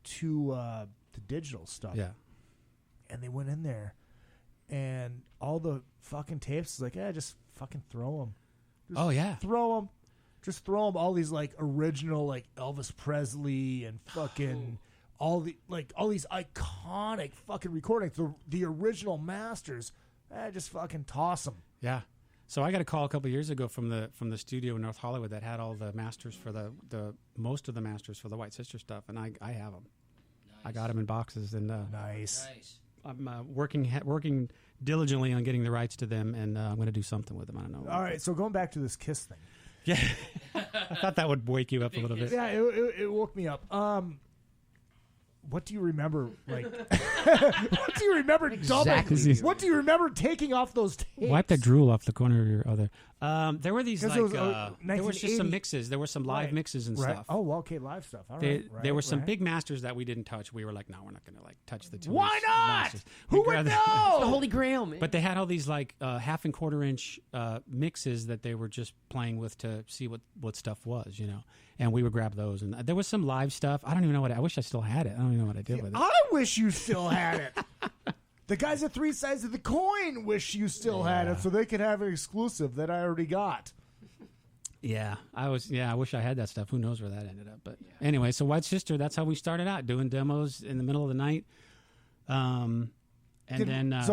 to digital stuff. Yeah, and they went in there, and all the fucking tapes was like, just fucking throw them. Throw them. Just throw them all these like original like Elvis Presley and fucking all these iconic fucking recordings, the original masters. Just fucking toss them. Yeah. So I got a call a couple of years ago from the studio in North Hollywood that had all the masters for the most of the masters for the White Sister stuff, and I have them. Nice. I got them in boxes, and nice. I'm working diligently on getting the rights to them, and I'm going to do something with them. I don't know. All right. So going back to this Kiss thing. Yeah, I thought that would wake you up a little bit. Yeah, it woke me up. What do you remember? Like, what do you remember? Exactly. What do you remember taking off those tapes? Wipe that drool off the corner of your other. There were these there was just some mixes. There were some live mixes and stuff. Oh, well, okay, live stuff. All right. There were some big masters that we didn't touch. We were like, no, we're not going to touch the two. Why not? Masters. Who would know? The Holy Grail, man. But they had all these half and quarter inch mixes that they were just playing with to see what stuff was, And we would grab those. And there was some live stuff. I don't even know I wish I still had it. I don't even know what I did with it. I wish you still had it. The guys at Three Sides of the Coin wish you still had it so they could have an exclusive that I already got. Yeah, I wish I had that stuff. Who knows where that ended up? But anyway, so White Sister, that's how we started out, doing demos in the middle of the night. So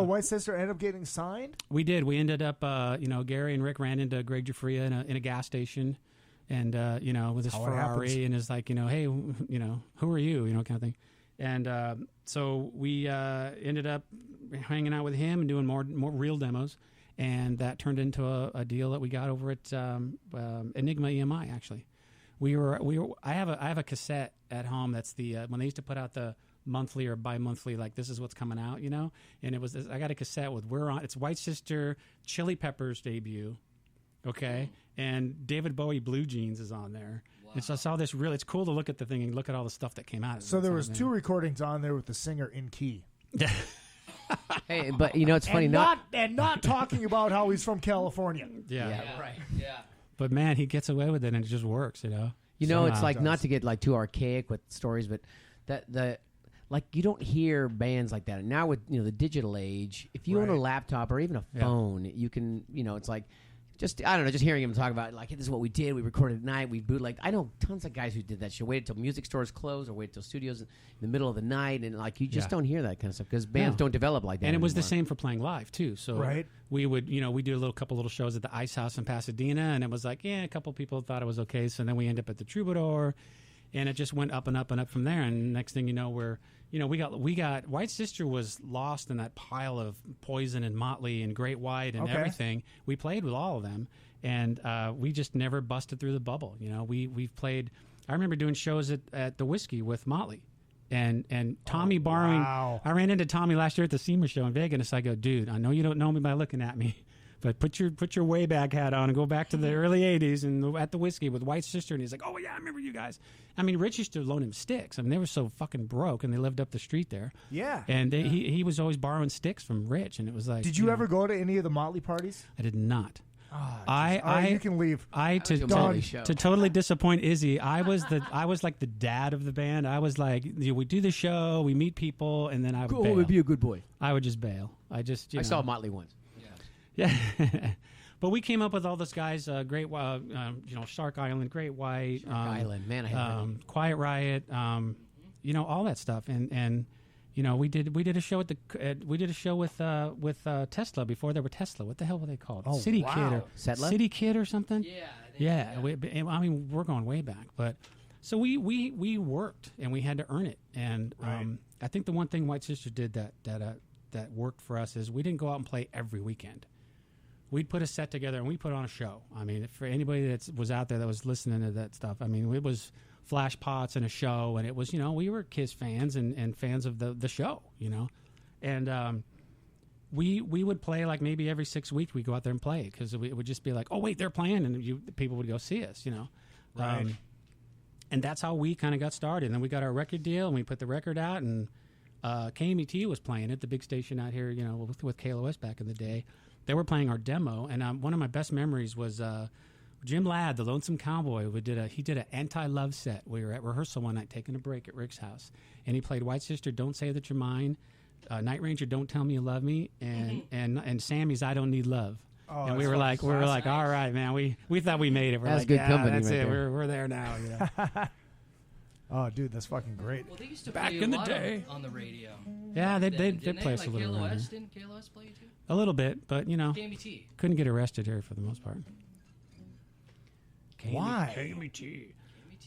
White Sister ended up getting signed? We did. We ended up, Gary and Rick ran into Greg Giuffria in a gas station, and with his Ferrari, and is like, hey, who are you, kind of thing. And so we ended up hanging out with him and doing more real demos. And that turned into a deal that we got over at Enigma EMI. Actually, I have a cassette at home. That's when they used to put out the monthly or bi-monthly, like this is what's coming out, And it was I got a cassette with it's White Sister, Chili Peppers debut, okay, and David Bowie Blue Jeans is on there. Wow. And so I saw this it's cool to look at the thing and look at all the stuff that came out. So there was two recordings on there with the singer in key. Hey, but it's funny, not talking about how he's from California. Yeah. Right. Yeah. But man, he gets away with it, and it just works, it's like not to get too archaic with stories, but you don't hear bands like that. And now with the digital age, if you own a laptop or even a phone, you can it's like. Just hearing him talk about hey, this is what we did. We recorded at night. We bootlegged. I know tons of guys who did that shit. Waited till music stores closed or waited till studios in the middle of the night, and you just don't hear that kind of stuff because bands don't develop like that. And it was anymore. the same for playing live too. So we would we did a couple little shows at the Ice House in Pasadena, and it was like a couple people thought it was okay. So then we ended up at the Troubadour, and it just went up and up and up from there. And next thing you know, we got White Sister was lost in that pile of Poison and Motley and Great White and everything. We played with all of them, and we just never busted through the bubble. We've played. I remember doing shows at the Whiskey with Motley, and Tommy borrowing. Wow. I ran into Tommy last year at the SEMA show in Vegas. I go, dude, I know you don't know me by looking at me, But put your way back hat on and go back to the early '80s and at the whiskey with White Sister, and he's like, "Oh yeah, I remember you guys." I mean, Rich used to loan him sticks. I mean, they were so fucking broke, and they lived up the street there. Yeah, and he was always borrowing sticks from Rich, and it was like. Did you ever go to any of the Motley parties? I did not. Oh, you can leave. To totally disappoint Izzy, I was like the dad of the band. I was like, we do the show, we meet people, and then I would bail. Would be a good boy. I would just bail. I saw Motley once. Yeah. But we came up with all those guys. Great, Shark Island, Great White, Island, man, I had Quiet Riot, all that stuff, and. We did a show with Tesla before there were Tesla. What the hell were they called? Oh, City wow. Kid or Settler? City Kid or something? Yeah. I mean, we're going way back, but so we worked and we had to earn it. And I think the one thing White Sister did that worked for us is we didn't go out and play every weekend. We'd put a set together and we put on a show. I mean, for anybody that was out there that was listening to that stuff, I mean, it was flash pots and a show, and it was, we were Kiss fans and fans of the show, and we would play like maybe every 6 weeks we'd go out there and play because it would just be like, oh wait, they're playing, and people would go see us, Right. And that's how we kind of got started. And then we got our record deal and we put the record out, and KMET was playing it, the big station out here, with KLOS back in the day. They were playing our demo, and one of my best memories was Jim Ladd, the Lonesome Cowboy, he did an anti-love set. We were at rehearsal one night taking a break at Rick's house, and he played White Sister, Don't Say That You're Mine, Night Ranger, Don't Tell Me You Love Me, and Sammy's I Don't Need Love. Oh, and we were like, all right, man, we thought we made it. We're That's like, good company that's right it. there. We're there now. Oh, dude, that's fucking great. Well, they used to Back play in a the lot day. on the radio. Yeah, they Didn't play us like a little around KLOS, here. didn't KLOS play you too? A little bit, but KMET. couldn't get arrested here for the most part. Why? KMET.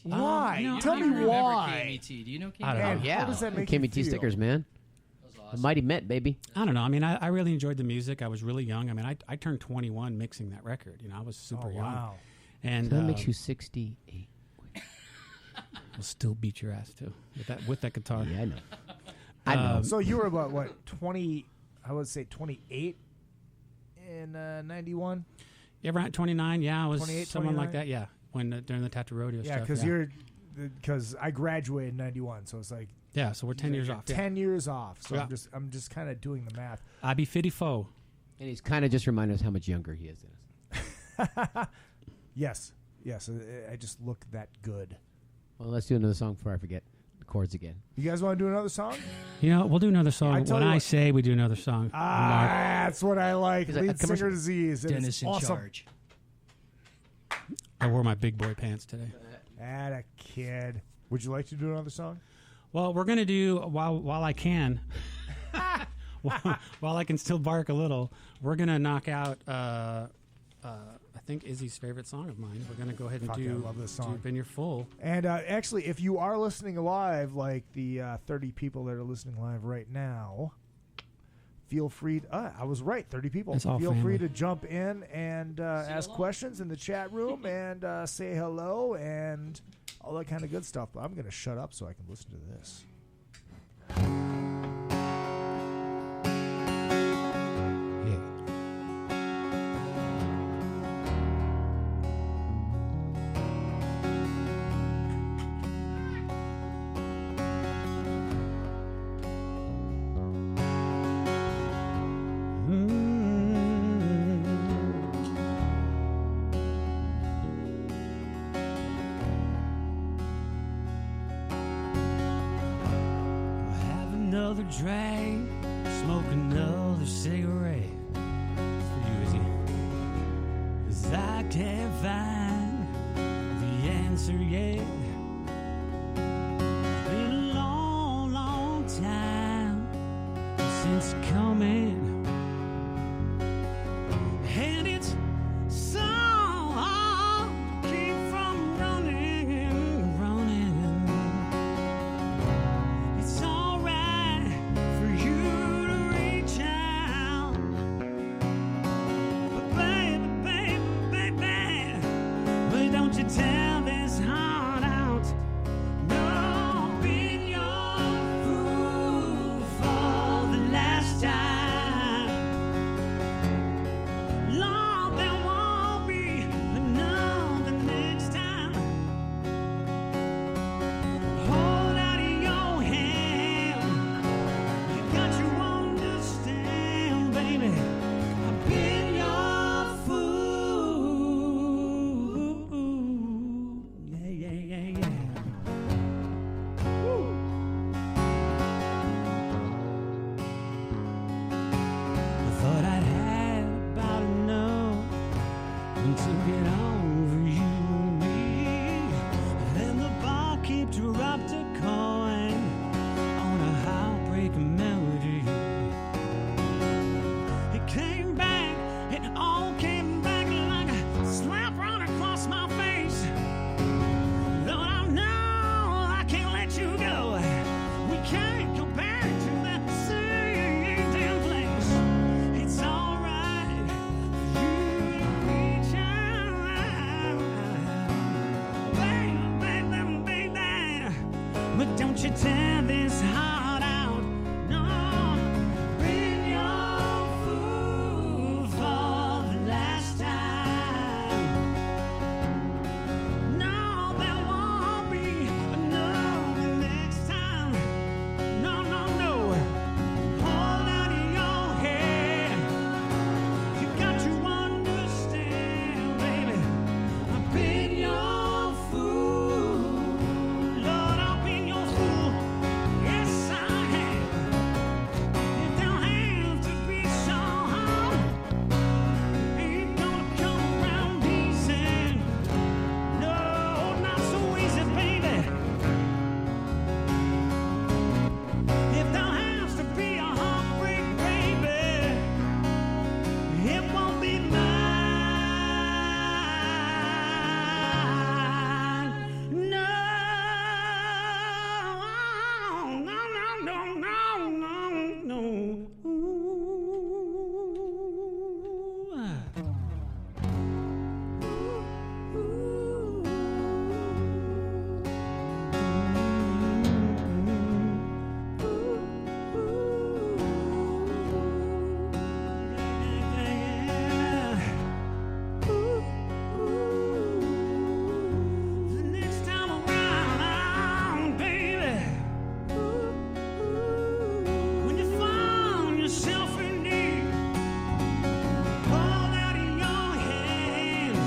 Why? Tell I me remember why. KMET. Do you know KMET? I don't know. And Yeah, how does that make you KMET feel? stickers, man. That was The awesome. Mighty Met, baby. I don't know. I mean, I really enjoyed the music. I was really young. I mean, I turned 21 mixing that record. I was super young. Wow. And So that makes you 68. I'll still beat your ass too with that guitar. Yeah, I know. I know. So you were about, what, 20, I would say 28 in 91? Yeah, around 29. Yeah, I was 28, someone like 29? that. Yeah, when during the Tattoo Rodeo Yeah, stuff. because I graduated in 91, so it's like Yeah, so we're 10 years off. 10 years off. So Yeah. I'm just kind of doing the math. I be 54. And he's kind of just reminding us how much younger he is than us. Yes. I just look that good. Well, let's do another song before I forget the chords again. You guys want to do another song? We'll do another song. I tell When you I what. say we do another song. Mark. That's what I like. Is that a Lead commercial? singer disease. It is Dennis in awesome. charge. I wore my big boy pants today. Atta kid. Would you like to do another song? Well, we're gonna do while I can, while I can still bark a little. We're gonna knock out. I think Izzy's favorite song of mine. We're gonna go ahead and Fuck, do. I love this song. Do Ben You're Full. And actually, if you are listening live, like the 30 people that are listening live right now, feel free. I was right, 30 people. It's all Feel free family. to jump in and ask questions in the chat room and say hello and all that kind of good stuff. But I'm going to shut up so I can listen to this. Have another drink, smoke another cigarette. For you, Izzy. 'Cause I can't find the answer yet. It's been a long, long time since coming. And it's so hard to keep from running and running. It's alright for you to reach out, but baby, but don't you tear this heart out. No, been your fool for the last time. to get over you and me. Then the barkeep dropped a coin on a heartbreaking melody. It came back, it all came back like a slap right across my face. Lord, I know I can't let you go. We can't go back to that same damn place. It's alright for you to reach out, baby. But don't you tear this heart out. No, been your fool for the last time. No, there won't be another next time. No, no, no. Hold out your hand. You got to understand, baby. I've been your fool. Lord, I've been your fool. Yes, I have. It don't have to be so hard. Ain't gonna come around easy. No, not so easy, baby. If there has to be a heartbreak, baby, it won't be mine. No, no, no, no, no, no, The next time around, baby, when you find yourself in need, hold out your hands.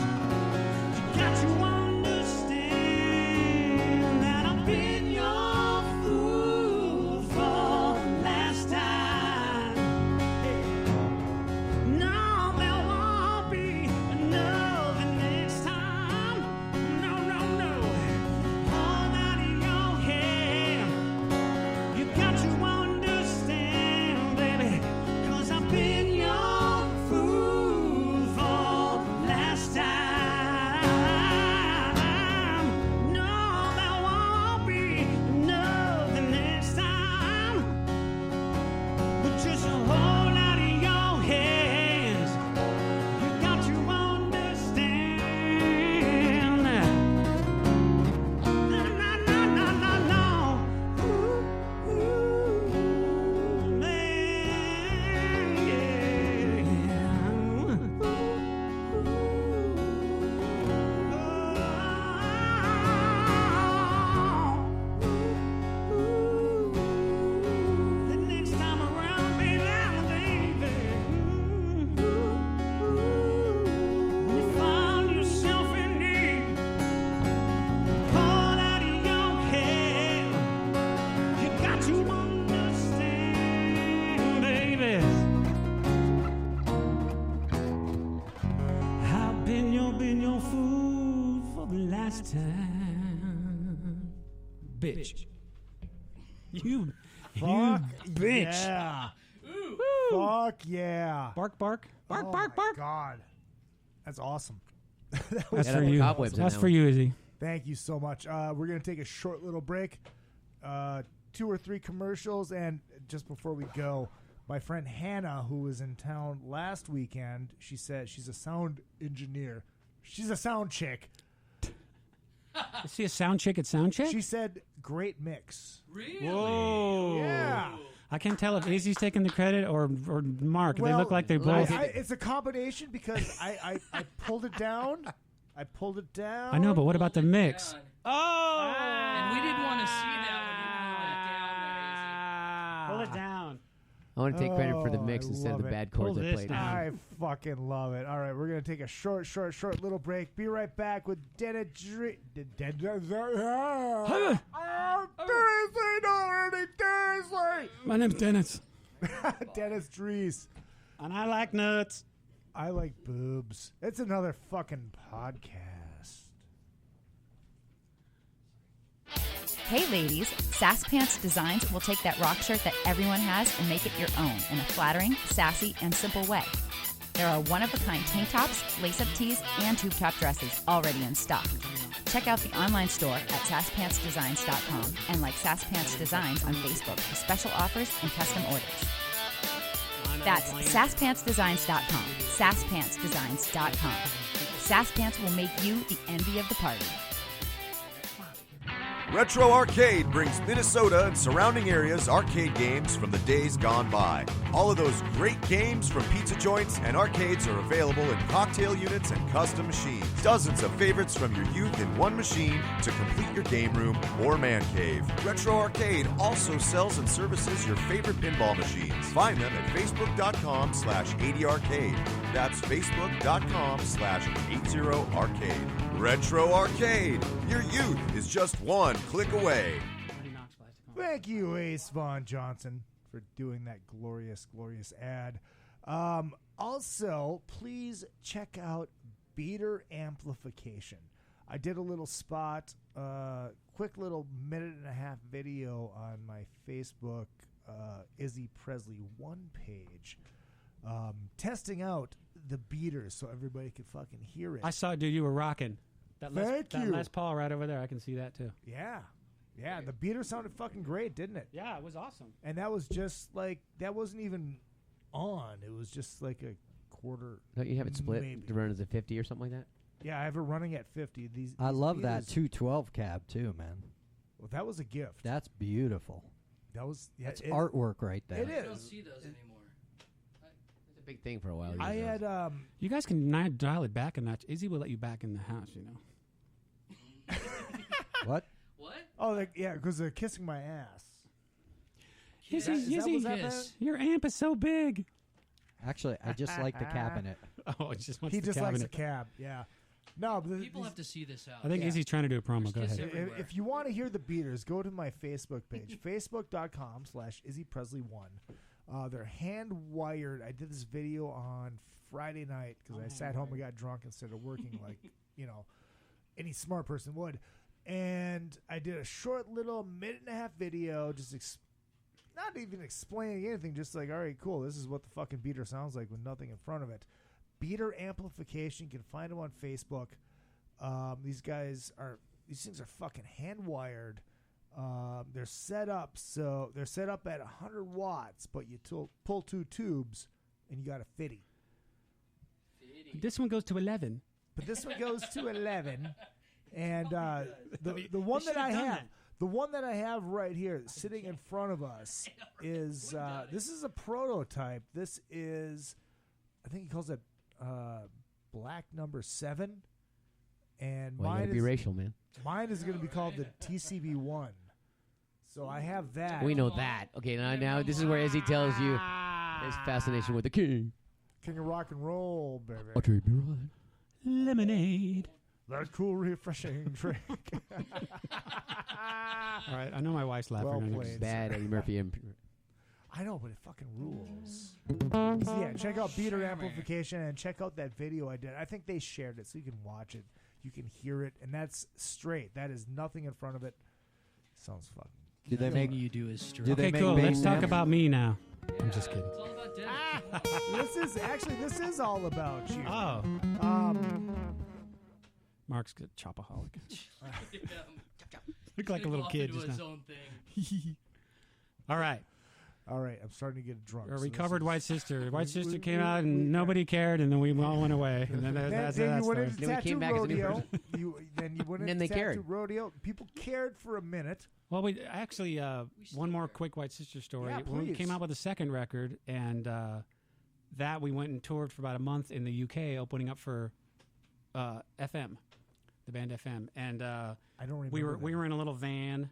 You got to understand that I've been your fool for the last time. No, there won't be another next time. No, no, no. Hold out your hand. You got to understand, baby, 'cause I've been your fool for the last time. No, there won't be another next time. But just hold out your hands. You got to understand. No, no, no, no, no, no. Ooh, man, the next time around, baby, when you find yourself in need, hold out your hand. You got to understand, baby. I've been your fool for the last time, bitch. You Fuck bitch. yeah. Fuck yeah. Bark, bark. Bark, bark, bark. God. That's awesome. That was That's for you. That's for you, Izzy. Thank you so much. We're going to take a short little break. 2 or 3 commercials. And just before we go, my friend Hannah, who was in town last weekend, she said she's a sound engineer. She's a sound chick. Is she a sound chick at Sound Check? She said, great mix. Really? Whoa. Yeah. I can't tell if Izzy's taking the credit or Mark. Well, they look like they both. It's a combination because I pulled it down. I pulled it down. I know, but what about the mix? Down. Oh! And we didn't want to see that when you pulled it down there, Izzy. Pull it down. I want to take credit for the mix I instead of love the it. bad chords Pull I this played. down. I fucking love it. All right, we're going to take a short little break. Be right back with Dennis Dries. My name's Dennis. Dennis Dries. And I like nuts. I like boobs. It's another fucking podcast. Hey ladies, Sass Pants Designs will take that rock shirt that everyone has and make it your own in a flattering, sassy, and simple way. There are one-of-a-kind tank tops, lace-up tees, and tube top dresses already in stock. Check out the online store at sasspantsdesigns.com and like Sass Pants Designs on Facebook for special offers and custom orders. That's sasspantsdesigns.com. Sasspantsdesigns.com. Sass Pants will make you the envy of the party. Retro Arcade brings Minnesota and surrounding areas arcade games from the days gone by. All of those great games from pizza joints and arcades are available in cocktail units and custom machines. Dozens of favorites from your youth in one machine to complete your game room or man cave. Retro Arcade also sells and services your favorite pinball machines. Find them at facebook.com/80arcade. That's facebook.com/80arcade. Retro Arcade. Your youth is just one click away. Thank you, Ace Von Johnson, for doing that glorious, glorious ad. Also, please check out Beater Amplification. I did a little spot, quick little minute-and-a-half video on my Facebook Izzy Presley 1 page, testing out the beaters so everybody could fucking hear it. I saw, dude, you were rocking. That Thank you. Les Paul right over there. I can see that too. Yeah. Yeah, the beater sounded fucking great, didn't it? Yeah, it was awesome. And that was just like, that wasn't even on. It was just like a quarter. Don't you have it split maybe. to run as a 50 or something like that? Yeah, I have it running at 50. I love that beaters- 212 cab too, man. Well, that was a gift. That's beautiful. That was That's artwork right there. It is. You don't see those anymore. It's a big thing for a while. I had You guys can dial it back a notch. Izzy will let you back in the house, you know. What? What? Oh, yeah, because they're kissing my ass. Izzy, Is that Izzy, what's happening? your amp is so big. Actually, I just like the cabinet. Oh, it just wants He the just likes cabinet. a cab. Yeah. No, but People have to see this out. I think Izzy's trying to do a promo. Go ahead. If you want to hear the beaters, go to my Facebook page, facebook.com/IzzyPresley1. They're hand wired. I did this video on Friday night because I sat home and got drunk instead of working like, any smart person would. And I did a short little minute-and-a-half video, just not even explaining anything, just like, all right, cool, this is what the fucking beater sounds like with nothing in front of it. Beater Amplification, you can find them on Facebook. These things are fucking hand-wired. They're set up at 100 watts, but you pull two tubes, and you got a 50. This one goes to 11. But this one goes to 11. And the one that I have, the one that I have right here, sitting in front of us, is this is a prototype. This is, I think he calls it Black Number 7, and Well, you mine gotta be racial, man. Mine is going to be called the TCB1. So I have that. We know that. Okay, now this is where Izzy tells you his fascination with the king. King of rock and roll, baby. I'll treat me right. Lemonade. That cool, refreshing drink. All right, I know my wife's laughing. Well I know. played. Bad Eddie Murphy. I know, but it fucking rules. So yeah, check out Beater Amplification and check out that video I did. I think they shared it, so you can watch it. You can hear it, and that's straight. That is nothing in front of it. Sounds fucking. Do they make you do is straight? Okay, cool. Let's talk about me now. I'm just kidding. It's all about This is all about you. Oh. Mark's good chopaholic. Look like a little kid just his now. own thing. All right. All right, I'm starting to get drunk. We covered White Sister. White Sister came out and nobody cared, and then we all went away. And then that's then that you went story. into Then we came Tattoo back as a new Rodeo. person. Then you went And into then they Tattoo cared. Rodeo. People cared for a minute. Well, we actually one more quick White Sister story. Yeah, When we please. came out with the second record, and that we went and toured for about a month in the UK, opening up for FM, the band FM, and I don't remember. we were in a little van,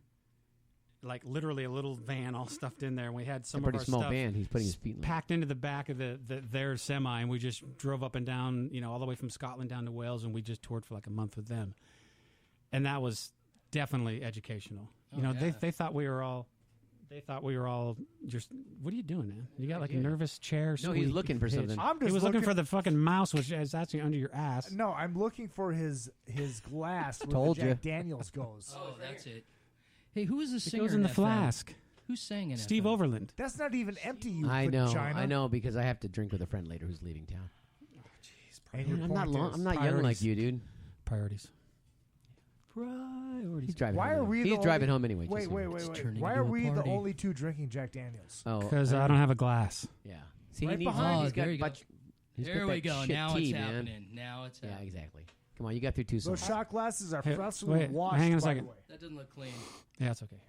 like literally a little van, all stuffed in there. And we had some A pretty of our small stuff band. He's putting his feet in it. packed into the back of their semi, and we just drove up and down, all the way from Scotland down to Wales, and we just toured for like a month with them, and that was definitely educational. They thought we were all They thought we were all just. What are you doing, man? You got like a nervous chair. No, he's looking for something. He was looking for the fucking mouse, which is actually under your ass. No, I'm looking for his glass where Told the Jack you. Daniels goes. Oh, that's it. Hey, who is the singer? It goes in the FM? flask. Who's sang in Steve FM? Overland. That's not even empty, you I know, vagina. I know, because I have to drink with a friend later who's leaving town. And your I'm not point long, is I'm not young priorities. like you, dude. Priorities. He's driving. Why home are we? anyway. He's the driving only, home anyway. Wait, just so wait, you know. wait, It's wait. turning Why into are a we the party. only two drinking Jack Daniels? Oh, Because I don't have a glass. Yeah. See, Right he needs. behind. He's there got you go. he's There got we that go. shit Now tea, it's man. happening. Now it's Yeah, happening. exactly. Come on, you got through two Those songs. shot glasses are Hey, freshly wait, washed. hang on a by second. the way. That doesn't look clean. Yeah, it's okay.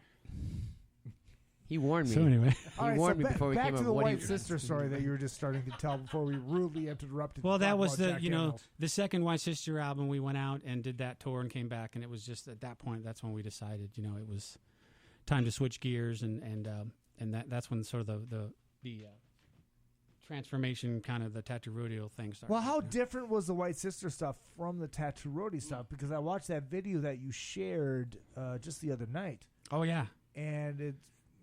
He warned me. So anyway, All right, warned so me before we back came to over. the What do White you- Sister story that you were just starting to tell before we rudely interrupted. well, to that talk was about the Jack you know Daniels. the second White Sister album. We went out and did that tour and came back, and it was just at that point that's when we decided it was time to switch gears, and that's when sort of the transformation, kind of the Tattoo Rodeo thing started. Well, how different was the White Sister stuff from the Tattoo Roadie stuff? Because I watched that video that you shared just the other night. Oh yeah, and it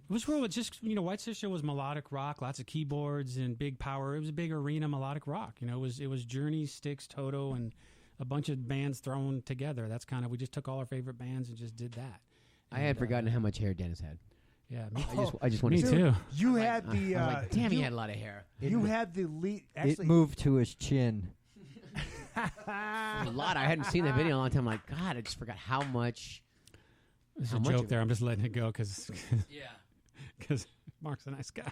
was real. Just White Sister was melodic rock, lots of keyboards and big power. It was a big arena melodic rock. It was Journey, Styx, Toto, and a bunch of bands thrown together. That's kind of we just took all our favorite bands and just did that. I had forgotten how much hair Dennis had. Yeah, me I just wanted me to. too. You had the. I was like, damn, he had a lot of hair. You had the lead. Actually, It moved to his chin. A lot. I hadn't seen that video in a long time. I'm like, God, I just forgot how much. There's how a much joke of there. it. I'm just letting it go because Yeah. Mark's a nice guy.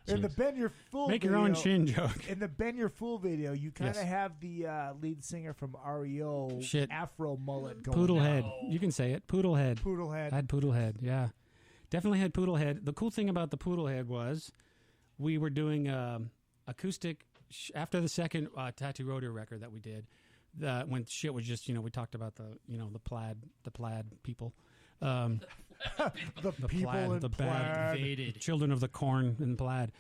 In the Ben Your Fool Make video, your own chin joke. In the Ben Your Fool video, you kind of Yes. have the lead singer from REO Shit. afro mullet going. Poodle on. head. You can say it. Poodle head. Poodle head. I had poodle head. Yeah, definitely had poodle head. The cool thing about the poodle head was we were doing acoustic after the second Tattoo Rodeo record that we did. When shit was just we talked about the plaid people. The people plaid, in the plaid. Invaded. children of the corn in plaid.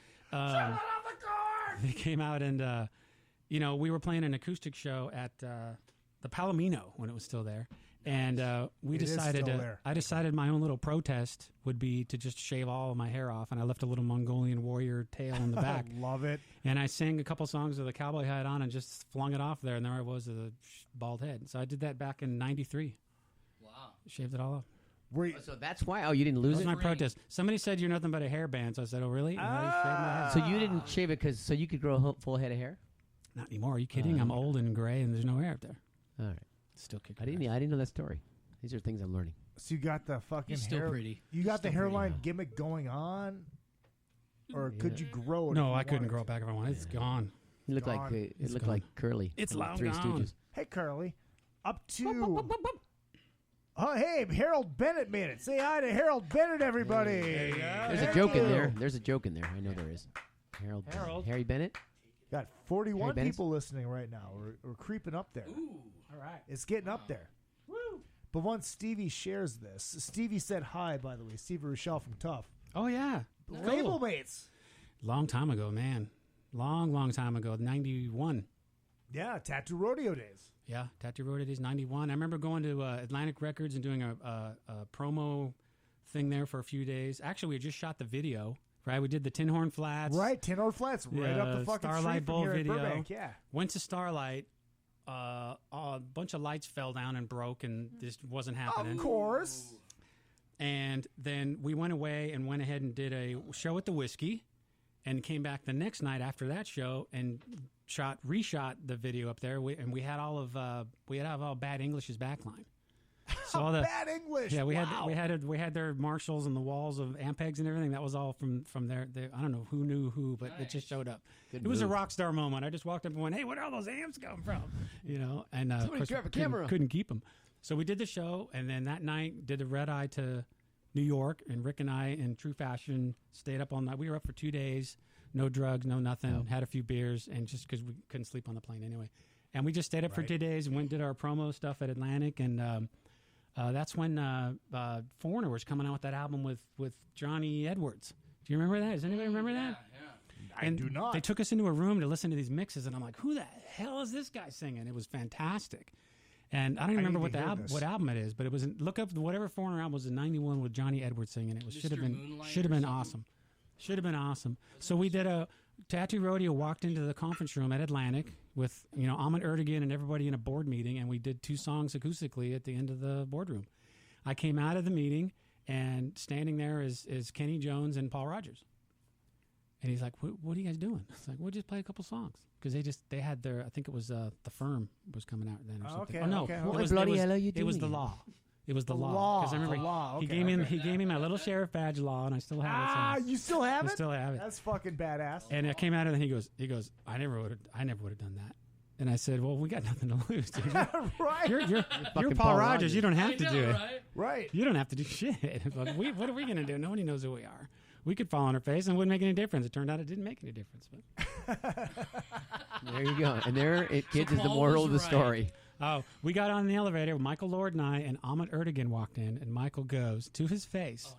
They came out and we were playing an acoustic show at the Palomino when it was still there, and we It is decided still there. I decided my own little protest would be to just shave all of my hair off, and I left a little Mongolian warrior tail in the back. Love it. And I sang a couple songs with a cowboy hat on and just flung it off there, and there I was with a bald head. So I did that back in '93. Wow. Shaved it all off. So that's why. Oh, you didn't lose That was it. my protest. Somebody said you're nothing but a hairband, so I said, "Oh, really?" And I shaved my head. So you didn't shave it so you could grow a full head of hair? Not anymore. Are you kidding? I'm old and gray, and there's no hair up there. All right. Still kicking. I didn't know that story. These are things I'm learning. So you got the fucking He's still hair. pretty. You got the Still pretty, hairline gimmick going on, or could you grow it? No, if you I couldn't wanted grow to? it back if I wanted. It's gone. It looked Gone. like gone. like Curly. It's from long Three gone. Stooges. Hey, Curly. Up to. Oh, hey, Harold Bennett made it. Say hi to Harold Bennett, everybody. There's a Thank joke in you. there. There's a joke in there. I know there is. Harold. Harry Bennett. Got 41 Harry Bennett? people listening right now. We're creeping up there. All right. It's getting up there. Woo! But once Stevie shares this, Stevie said hi, by the way. Stevie Rochelle from Tough. Oh yeah. Label Cool. mates. Long time ago, man. Long time ago. 91. Yeah, Tattoo Rodeo days. Yeah, Tattoo Rodeo days. 91. I remember going to Atlantic Records and doing a promo thing there for a few days. Actually, we had just shot the video. Right, we did the Tin Horn Flats. Right, Tin Horn Flats, right up the fucking Starlight street from Bowl here in video. Burbank, yeah. Went to Starlight. A bunch of lights fell down and broke, and this wasn't happening. Of course. And then we went away and went ahead and did a show at the Whiskey, and came back the next night after that show and reshot the video up there. We had all Bad English's backline. So all the Bad English. Yeah, we wow. had their marshals and the walls of Ampegs and everything. That was all from there. I don't know who knew who, but it just showed up. Good it was a move. rock star moment. I just walked up and went, "Hey, where did all those amps come from?" And of Somebody course, grab a camera. couldn't keep them. So we did the show, and then that night did the red eye to New York, and Rick and I, in true fashion, stayed up all night. We were up for 2 days, no drugs, no nothing. Had a few beers, and just because we couldn't sleep on the plane anyway, and we just stayed up for 2 days and went and did our promo stuff at Atlantic, and that's when Foreigner was coming out with that album with Johnny Edwards. Do you remember that? Does anybody remember that? Yeah. I do not. They took us into a room to listen to these mixes, and I'm like, who the hell is this guy singing? It was fantastic. And I don't even remember need to hear this. what album it is, but it was look up whatever Foreigner album was in '91 with Johnny Edwards singing. It should have been awesome. Should have been awesome. So we did a Tattoo Rodeo. Walked into the conference room at Atlantic with Ahmet Ertegun and everybody in a board meeting, and we did 2 songs acoustically at the end of the boardroom. I came out of the meeting, and standing there is Kenny Jones and Paul Rogers. And he's like, what are you guys doing? It's like, we'll just play a couple songs. Because they had their, I think it was The Firm was coming out then or something. Okay, oh, no. okay. It What was, bloody it was, hell are you it was doing? The Law. It was The The Law. Law. Because I remember The Law, he okay. gave me my little sheriff badge Law, and I still have it. So You still have it? I still have it. That's fucking badass. And I came out of it, and he goes, I never would have done that. And I said, well, we got nothing to lose, dude. Right. You're fucking Paul Paul Rogers. You don't have I to know, do it. right? Right. You don't have to do shit. Like, what are we going to do? Nobody knows who we are. We could fall on our face and it wouldn't make any difference. It turned out it didn't make any difference. But There you go. And kids, is the Paul moral of was the right. story. oh, we got on the elevator. Michael Lord and I and Ahmet Ertegun walked in, and Michael goes to his face,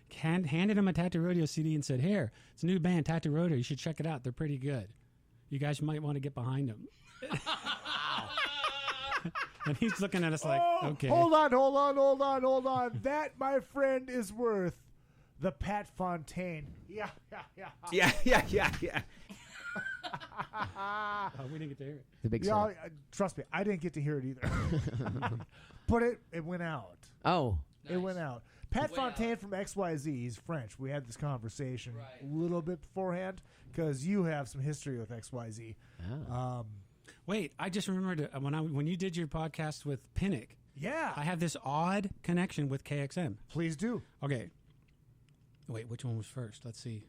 handed him a Tattoo Rodeo CD, and said, "Here, it's a new band, Tattoo Rodeo. You should check it out. They're pretty good. You guys might want to get behind them." And he's looking at us like, "Okay, Hold on. That, my friend, is worth the Pat Fontaine. Yeah. Yeah. Oh, we didn't get to hear it." The big Yeah, song. trust me, I didn't get to hear it either. But it went out. Oh. It went out. Pat Way Fontaine out. from XYZ, he's French. We had this conversation Right. a little bit beforehand because you have some history with XYZ. Oh. Wait, I just remembered when you did your podcast with Pinnock. Yeah. I have this odd connection with KXM. Please do. Okay. Wait, which one was first? Let's see.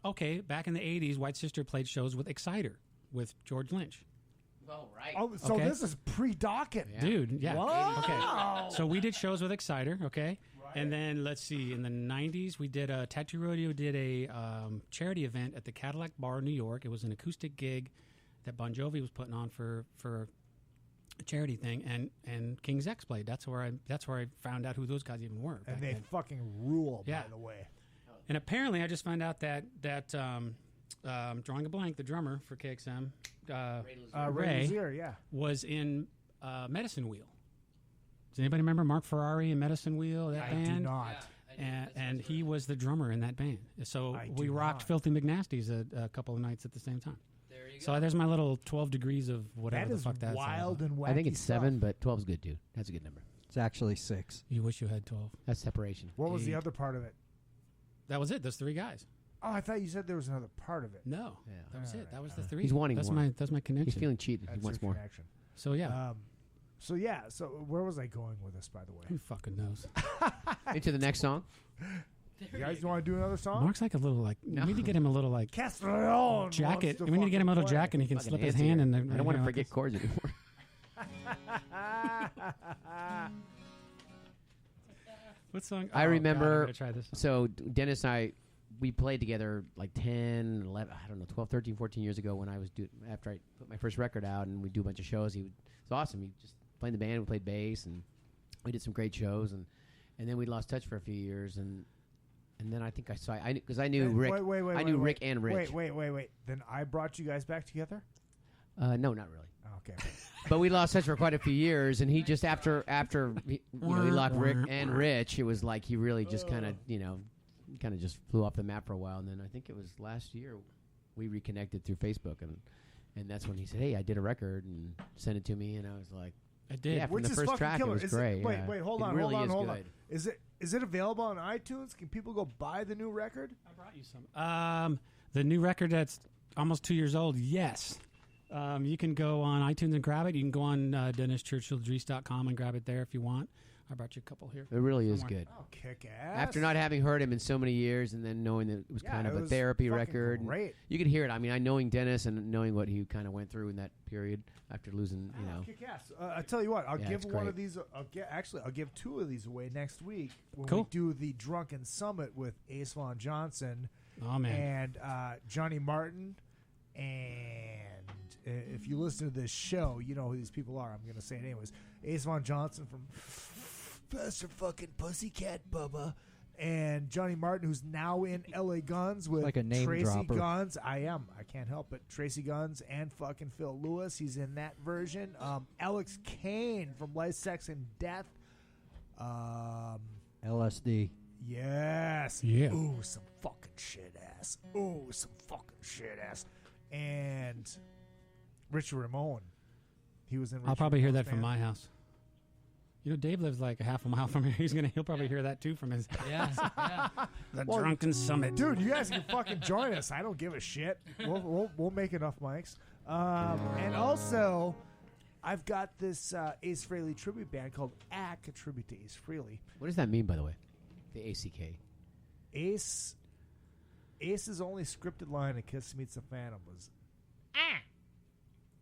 Okay, back in the 80s, White Sister played shows with Exciter with George Lynch. Oh, right. Oh, so Okay. this is pre-Dokken. Dude, yeah. Wow. Okay. So we did shows with Exciter, okay? And then, let's see, in the 90s, we did Tattoo Rodeo did a charity event at the Cadillac Bar in New York. It was an acoustic gig that Bon Jovi was putting on for a charity thing, and King's X played. That's where I found out who those guys even were. And back they then. fucking rule, Yeah. by the way. And apparently, I just found out that drawing a blank, the drummer for KXM, Ray Ray, Luzier, yeah. was in Medicine Wheel. Does anybody remember Mark Ferrari and Medicine Wheel? That I band? do not. Yeah, I do. And he was the drummer in that band. So I we do rocked not. Filthy McNasties a couple of nights at the same time. There you go. So there's my little 12 degrees of whatever That the is fuck that's wild all about. and wacky I think it's stuff. 7, but 12's good, dude. That's a good number. It's actually 6. You wish you had 12. That's separation. What was the 8. other part of it? That was it. Those 3 guys. Oh, I thought you said there was another part of it. No, Yeah. that was it. That was the 3. He's wanting that's more. That's my connection. He's feeling cheated. That's He wants your more. connection. So yeah, So where was I going with this, by the way? who fucking knows? Into the next song. You guys want to do another song? Mark's like a little like. We need to get him a little like Castrillon jacket. wants to We need to get him a little fucking play. jacket, and he can Fucking slip his Nancy hand here. in. I don't want to forget chords anymore. What song? I Oh, remember. God, I'm gonna try this song. So Dennis and I, we played together like 10, 11, I don't know, 12, 13, 14 years ago when I was after I put my first record out, and we'd do a bunch of shows. It was awesome. He just played in the band. We played bass, and we did some great shows, and then we lost touch for a few years, and then I think because I knew Rick. I knew Rick and Rich. Wait. Then I brought you guys back together? No, not really. Okay. But we lost touch for quite a few years, and he just after he lost Rick and Rich, it was like he really just kind of just flew off the map for a while, and then I think it was last year we reconnected through Facebook, and that's when he said, "Hey, I did a record," and sent it to me, and I was like, I did. Yeah, from Which the is first fucking track, killer. it was great. Wait, hold on, It really is hold good. on. Is it available on iTunes? Can people go buy the new record? I brought you some. The new record that's almost 2 years old. Yes. You can go on iTunes and grab it. You can go on DennisChurchillDries.com and grab it there if you want. I brought you a couple here. It really is Somewhere. good. Oh, kick ass. After not having heard him in so many years, and then knowing that it was kind it of a was therapy fucking record, and great. you could hear it. I mean, knowing Dennis and knowing what he kind of went through in that period after losing, Kick ass. I tell you what, I'll Yeah, give it's one great. of these. I'll give 2 of these away next week when Cool. we do the Drunken Summit with Ace Von Johnson Oh, man. and Johnny Martin. And if you listen to this show, you know who these people are. I'm going to say it anyways. Ace Von Johnson from Faster Fucking Pussycat Bubba. And Johnny Martin, who's now in LA Guns with Like a name Tracy dropper. Guns. I can't help it. Tracy Guns and fucking Phil Lewis. He's in that version. Alex Kane from Life, Sex, and Death. LSD. Yes. Yeah. Ooh, some fucking shit ass. Ooh, some fucking shit ass. And Richard Ramone. He was in Richard I'll probably hear Ramone's that from band. my house. You know, Dave lives like a half a mile from here. He'll probably hear that too from his house. The Well, Drunken Summit. Dude, you guys can fucking join us. I don't give a shit. We'll make enough mics. And also, I've got this Ace Frehley tribute band called ACK, a tribute to Ace Frehley. What does that mean, by the way? The ACK. Ace's only scripted line in Kiss Meets the Phantom was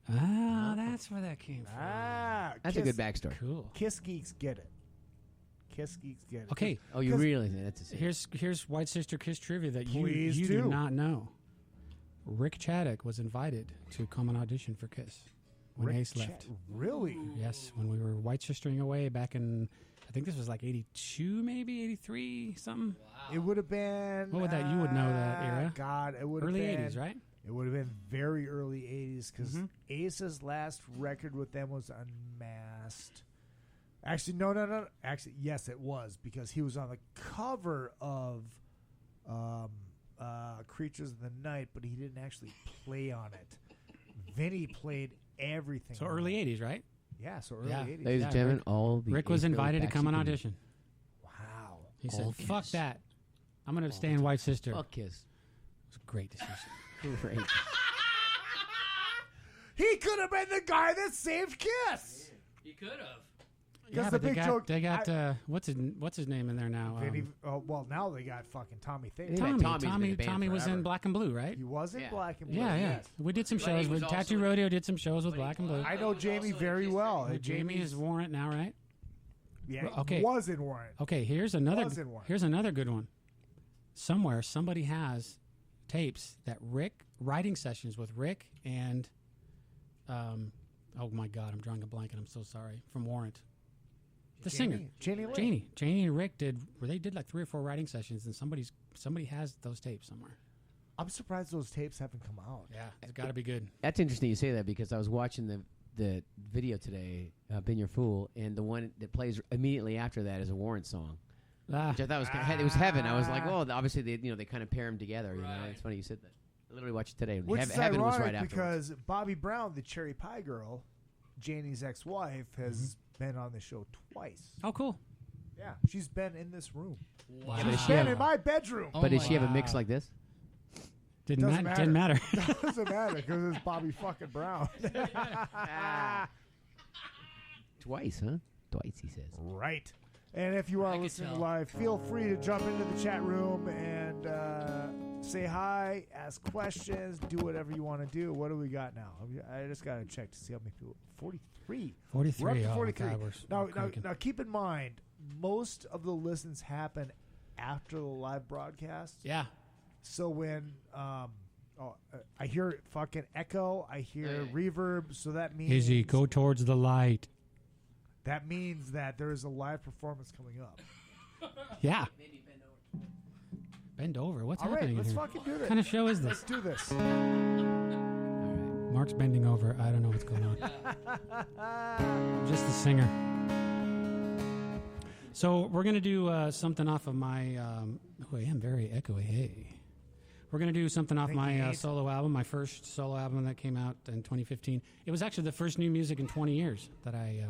That's where that came from. That's a good backstory. Cool. Kiss geeks get it. Kiss geeks get it. Okay. Oh, you realize that's a Here's White Sister Kiss trivia that Please you do. do not know. Rick Chaddock was invited to come and audition for Kiss when Rick Ace left. Really? Yes, when we were White Sistering away back in, I think this was like 82, maybe 83, something. It would have been. What would that? You would know that era. God, it would have Early been 80s, right? It would have been very early 80s because Ace's last record with them was Unmasked. Actually, no. Actually, yes, it was because he was on the cover of Creatures of the Night, but he didn't actually play on it. Vinny played everything. So on early it. 80s, right? Yeah, so early Yeah. 80s. Ladies and gentlemen, all the Rick was Ace Frehley invited to come and backseat audition. Wow. He All said, "Fuck Kiss. that. I'm going to stay in White Sister." Fuck Kiss. It was a great decision. Great. He could have been the guy that saved Kiss. He could have. Yeah, the but big joke- they got what's his name in there now? Vinny, well, now they got fucking Tommy Thing. Tommy was in Black and Blue, right? He was in Black and Blue. Yeah. Yes. We did some But he shows. was With also Tattoo in- Rodeo did some shows with Black and Blue. I know Jamie very well. Jamie is Warrant now, right? Yeah, Okay. was in Warrant. Okay, here's another Was in Warrant. here's another good one. Somewhere somebody has tapes that Rick writing sessions with Rick and oh my God, I'm drawing a blank and I'm so sorry. From Warrant. The singer. Janie Lee. Janie and Rick did like 3 or 4 writing sessions and somebody has those tapes somewhere. I'm surprised those tapes haven't come out. Yeah, it's got to be good. That's interesting you say that because I was watching the video today, "Been Your Fool," and the one that plays immediately after that is a Warrant song, which I thought was it was heaven. I was like, well, obviously they kind of pair them together. You know, it's funny you said that. I literally watched it today. Which is Heaven was ironic right afterwards. because Bobby Brown, the Cherry Pie Girl, Janie's ex-wife, has been on the show twice. Oh, cool. Yeah, she's been in this room. Wow. Yeah, but She's been in my bedroom. But did she have a mix like this? Didn't matter. Doesn't matter because it's Bobby fucking Brown. Twice, huh? Twice, he says. Right. And if you are listening live, feel free to jump into the chat room and say hi, ask questions, do whatever you want to do. What do we got now? I just got to check to see how many people. 43. 43. We're up to Oh, my 43. God, we're Now, keep in mind, most of the listens happen after the live broadcast. Yeah. So when I hear fucking echo, I hear reverb, so that means Izzy, go towards the light. that means that there is a live performance coming up. Yeah. Bend over. What's All right, happening let's here? fucking do this. What kind of show is this? Let's do this. Mark's bending over. I don't know what's going on. I'm just the singer. So we're going to do something off of my... I am very echoey. Hey. We're going to do something off my solo album, my first solo album that came out in 2015. It was actually the first new music in 20 years that I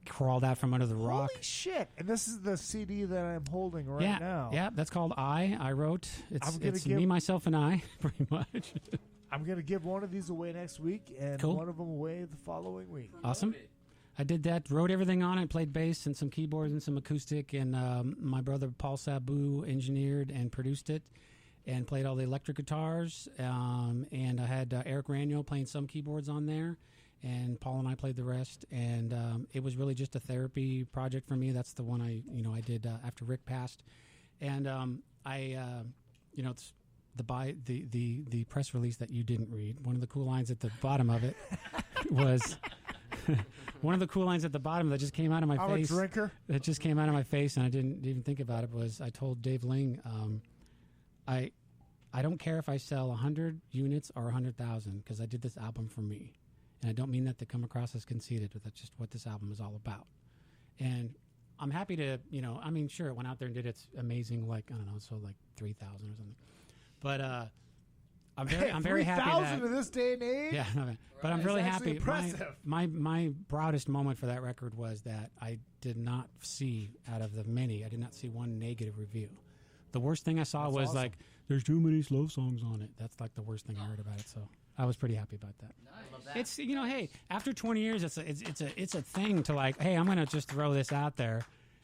crawled out from under the rock. Holy shit. And this is the CD that I'm holding right now. Yeah, that's called I wrote. It's give- Me, Myself, and I, pretty much. I'm going to give one of these away next week and Cool. one of them away the following week. Awesome. I did that, wrote everything on it, played bass and some keyboards and some acoustic, and my brother Paul Sabu engineered and produced it and played all the electric guitars, and I had Eric Raniel playing some keyboards on there, and Paul and I played the rest, and it was really just a therapy project for me. That's the one I did after Rick passed, and it's the press release that you didn't read. One of the cool lines at the bottom of it was one of the cool lines at the bottom that just came out of my I'm face. a drinker. That just came out of my face, and I didn't even think about it. Was I told Dave Ling, I don't care if I sell 100 units or 100,000 because I did this album for me, and I don't mean that to come across as conceited, but that's just what this album is all about. And I'm happy to, I mean, sure, it went out there and did its amazing, like, I don't know, so like 3,000 or something. But I'm very happy that 3,000 in this day and age. Yeah, no, but I'm really happy. Impressive. My proudest moment for that record was that I did not see, out of the many, I did not see one negative review. The worst thing I saw was awesome. like, there's too many slow songs on it. That's like the worst thing I heard about it. So I was pretty happy about that. Nice. It's hey, after 20 years, it's a thing to like, hey, I'm gonna just throw this out there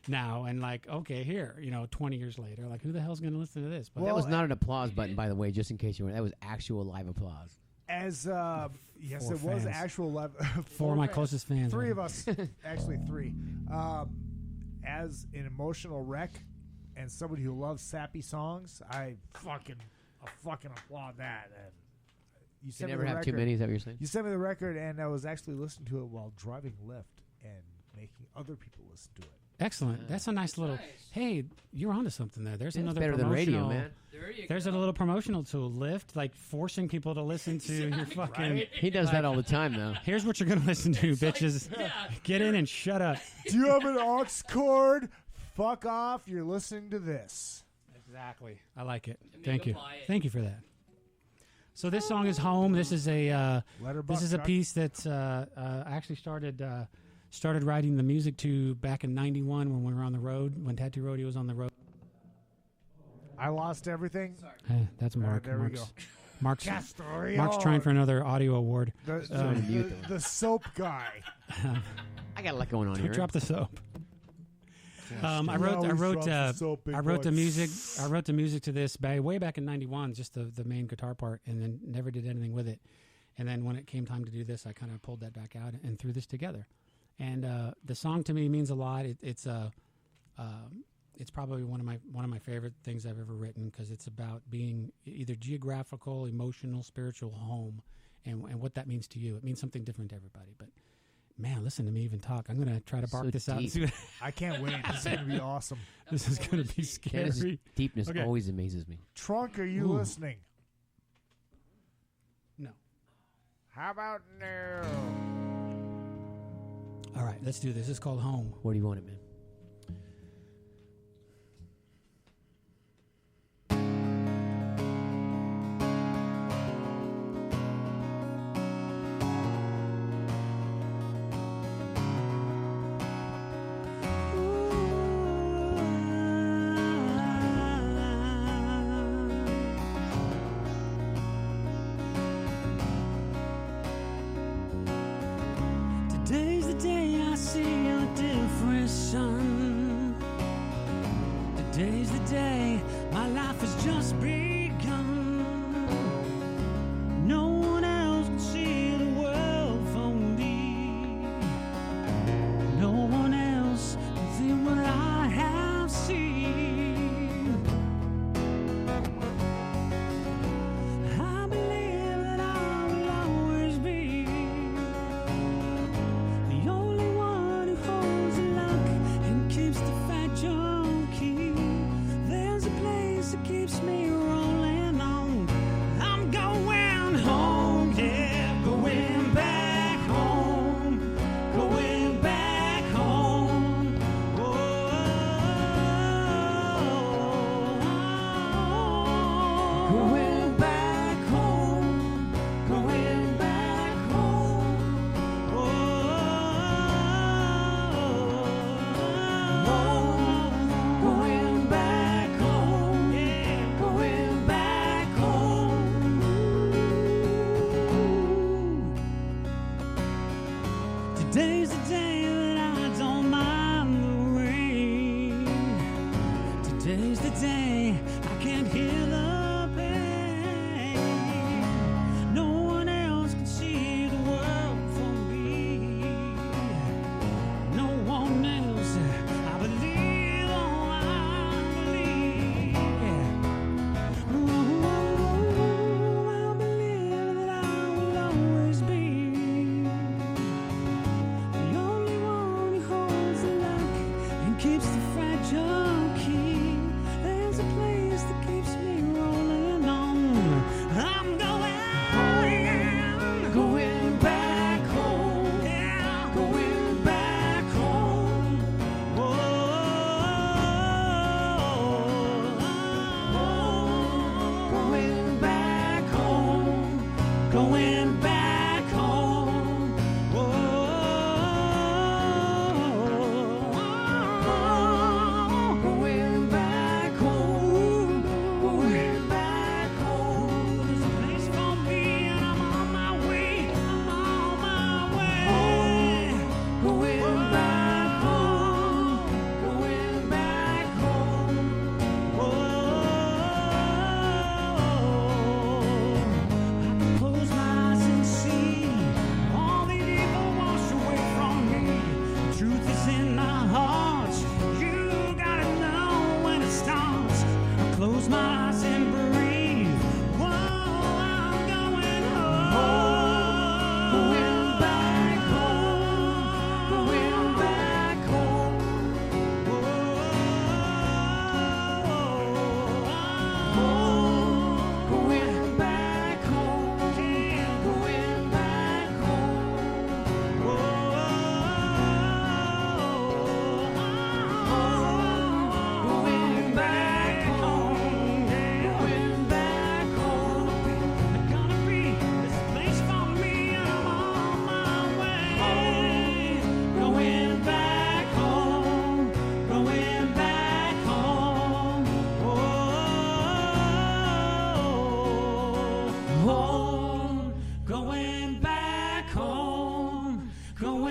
now and like, okay, here, 20 years later, like, who the hell's gonna listen to this? But that was not an applause button, by the way, just in case you were. That was actual live applause. As yes, Four it was fans. actual level. Four of my closest fans. Three of us, actually three. As an emotional wreck and somebody who loves sappy songs, I fucking applaud that. And you sent me never the have record. too many. Is that what you're saying? You sent me the record, and I was actually listening to it while driving Lyft and making other people listen to it. Excellent. That's a nice little. Hey, you're onto something there. There's another better than radio, promotional- man. There's a little promotional tool, Lyft, like forcing people to listen to your fucking. Right? He does that all the time, though. Here's what you're gonna listen to, bitches. Get in and shut up. Do you have an aux cord? Fuck off! You're listening to this. Exactly. I like it. Thank you. Thank you for that. So this song is "Home." This is a piece that I actually started writing the music to back in '91 when we were on the road, when Tattoo Rodeo was on the road. I lost everything. Hey, that's Mark. There we go. Mark's Castrillon. trying for another audio award. The soap guy. I got a lot going on here. Drop the soap. I wrote the music to this way back in '91, just the main guitar part, and then never did anything with it. And then when it came time to do this, I kind of pulled that back out and threw this together. And the song to me means a lot. It's probably one of my favorite things I've ever written, because it's about being either geographical, emotional, spiritual home, and what that means to you. It means something different to everybody, but. Man, listen to me even talk. I'm going to try to bark this out. And see what I can't wait. This is going to be awesome. This is going to be scary. Dennis's deepness always amazes me. Trunk, are you listening? No. How about no? All right, let's do this. It's called Home. What do you want it, man? Today's the day I see a different sun. Today's the day my life has just begun. No one else can see the world for me. No one else can see what I have seen. I believe that I will always be the only one who holds the lock and keeps the fragile key. There's a place that keeps me rolling on. I'm going home, yeah, going back home, going back home. Going back home, going back home. Going back home, yeah, going back home. Today's the day that I don't mind the rain. Today's the day I can't hear the pain. No one else can see the world for me. No one else. I believe, oh, I believe. Ooh, I believe that I will always be the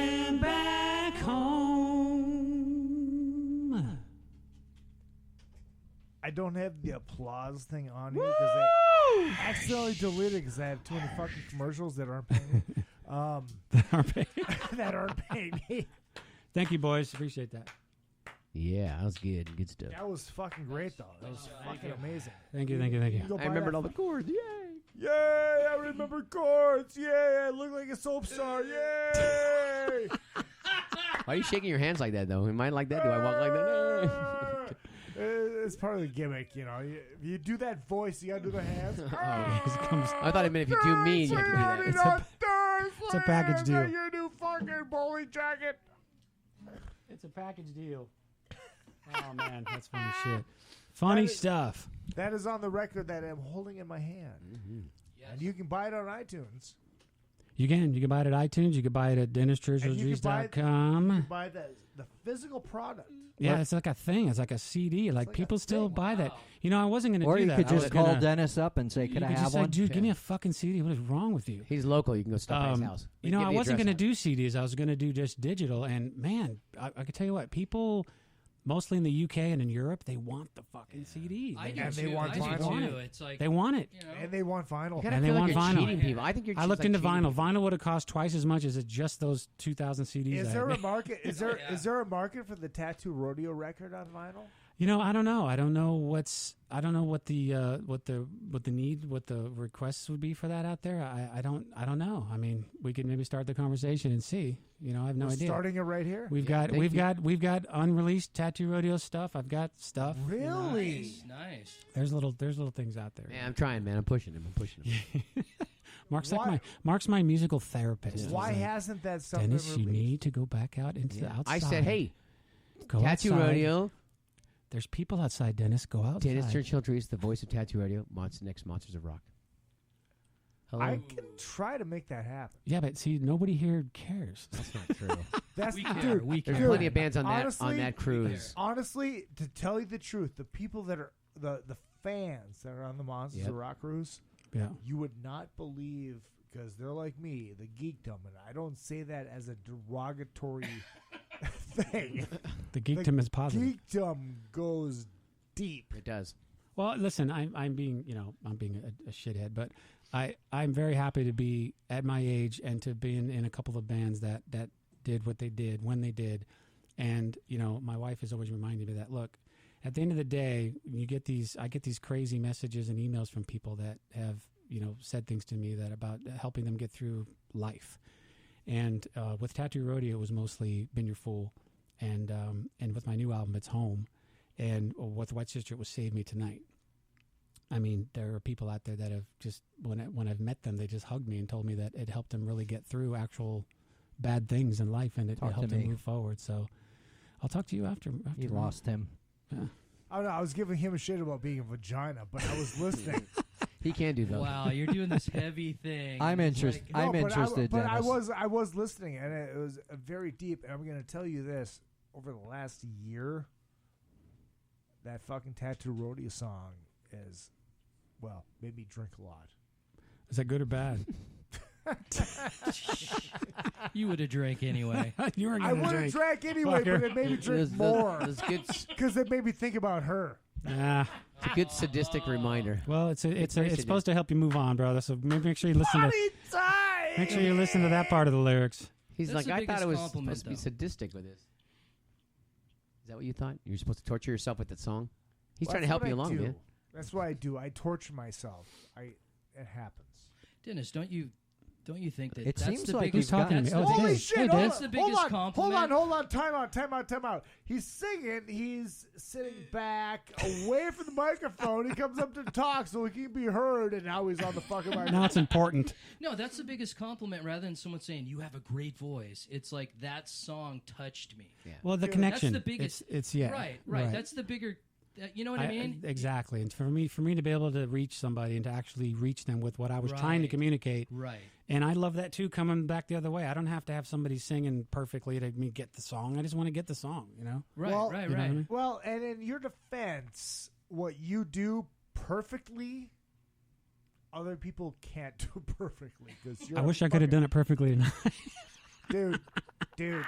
going back home. I don't have the applause thing on here because I accidentally deleted it because I have too many fucking commercials that aren't paying me. That aren't paying me. Thank you, boys. Appreciate that. Yeah, that was good. Good stuff. That was fucking great, though. That was fucking amazing. Thank you. I remembered all the chords. Yay! Yay! I remember chords. Yay! I look like a soap star. Yay! Why are you shaking your hands like that, though? Am I like that? Do I walk like that? It's part of the gimmick, you know. If you do that voice, you gotta do the hands. I thought it meant if you do me, you have to do that. It's a package deal. Your new fucking bowling jacket. It's a package deal. Oh, man. That's funny shit. Funny stuff. That is on the record that I'm holding in my hand. Mm-hmm. Yes. And you can buy it on iTunes. You can buy it at iTunes. You can buy it at DennisChurchillDries.com. You can buy the physical product. Yeah, it's like a thing. It's like a CD. Like people still buy that. You know, I wasn't going to do that. Or you could just call Dennis up and say, "Could I have one?" Dude, give me a fucking CD. What is wrong with you? He's local. You can go stop by his house. You know, I wasn't going to do CDs. I was going to do just digital. And man, I could tell you what, people, mostly in the UK and in Europe, they want the fucking CD. They want vinyl. It's like, they want it. You know, and they want vinyl. And they want vinyl. Cheating people. I think you're. I looked into vinyl. People. Vinyl would have cost twice as much as just those 2,000 CDs. Is there a market? Is there a market for the Tattoo Rodeo record on vinyl? You know, I don't know. I don't know what the requests would be for that out there. I don't know. I mean, we could maybe start the conversation and see. You know, I have no idea. Starting it right here. We've got unreleased Tattoo Rodeo stuff. I've got stuff. Really nice. There's little things out there. Yeah, I'm trying, man. I'm pushing him. Mark's my musical therapist. Why hasn't that stuff Dennis, been you released? need to go back out into the outside. I said, hey, go Tattoo outside. Rodeo. There's people outside, Dennis. Go outside. Dennis Churchill Dries, the voice of Tattoo Rodeo. Next Monsters of Rock. Hello. I can try to make that happen. Yeah, but see, nobody here cares. That's not true. There's plenty of bands on that cruise. Honestly, to tell you the truth, the people that are the fans that are on the Monsters of Rock cruise, you would not believe, because they're like me, the geekdom, and I don't say that as a derogatory thing. The geekdom is positive. Geekdom goes deep. It does. Well, listen, I'm being a shithead, but I'm very happy to be at my age and to be in a couple of bands that did what they did when they did, and you know, my wife has always reminded me that, look, at the end of the day, I get these crazy messages and emails from people that have, you know, said things to me that about helping them get through life, and with Tattoo Rodeo, it was mostly "Been Your Fool," and with my new album, "It's Home," and with White Sister, it was "Save Me Tonight." I mean, there are people out there that have just, when I've met them, they just hugged me and told me that it helped them really get through actual bad things in life, and it helped them move forward. So I'll talk to you after you lost him. Yeah. I don't know. I was giving him a shit about being a vagina, but I was listening. He can do that. Wow, you're doing this heavy thing. I'm interested. I'm interested. But I was listening, and it was very deep. And I'm going to tell you this: over the last year, that fucking Tattoo Rodeo song is, well, made me drink a lot. Is that good or bad? You would have drank anyway. You were I would have drank anyway, but it made me drink more. Because it made me think about her. Nah. It's a good sadistic reminder. Well, it's supposed to help you move on, brother. So maybe make sure you listen make sure you listen to that part of the lyrics. He's like, I thought it was supposed to be sadistic with this. Is that what you thought? You're supposed to torture yourself with that song? He's trying to help you along, man. That's what I do. I torture myself. It happens. Dennis, don't you think that It that's seems the like biggest he's gotten Holy shit! That's the biggest compliment. Hold on. Time out. He's singing. He's sitting back away from the microphone. He comes up to talk so he can be heard, and now he's on the fucking microphone. Now it's important. No, that's the biggest compliment. Rather than someone saying you have a great voice, it's like that song touched me. Yeah. Well, the connection. That's the biggest. It's yeah. Right. That's the bigger. You know what I mean? Exactly. And for me to be able to reach somebody and to actually reach them with what I was trying to communicate. Right. And I love that too, coming back the other way. I don't have to have somebody singing perfectly to me get the song. I just want to get the song, you know? Right, You know what I mean? Well, and in your defense, what you do perfectly, other people can't do perfectly. I wish I could have done it perfectly tonight. Dude, Dude,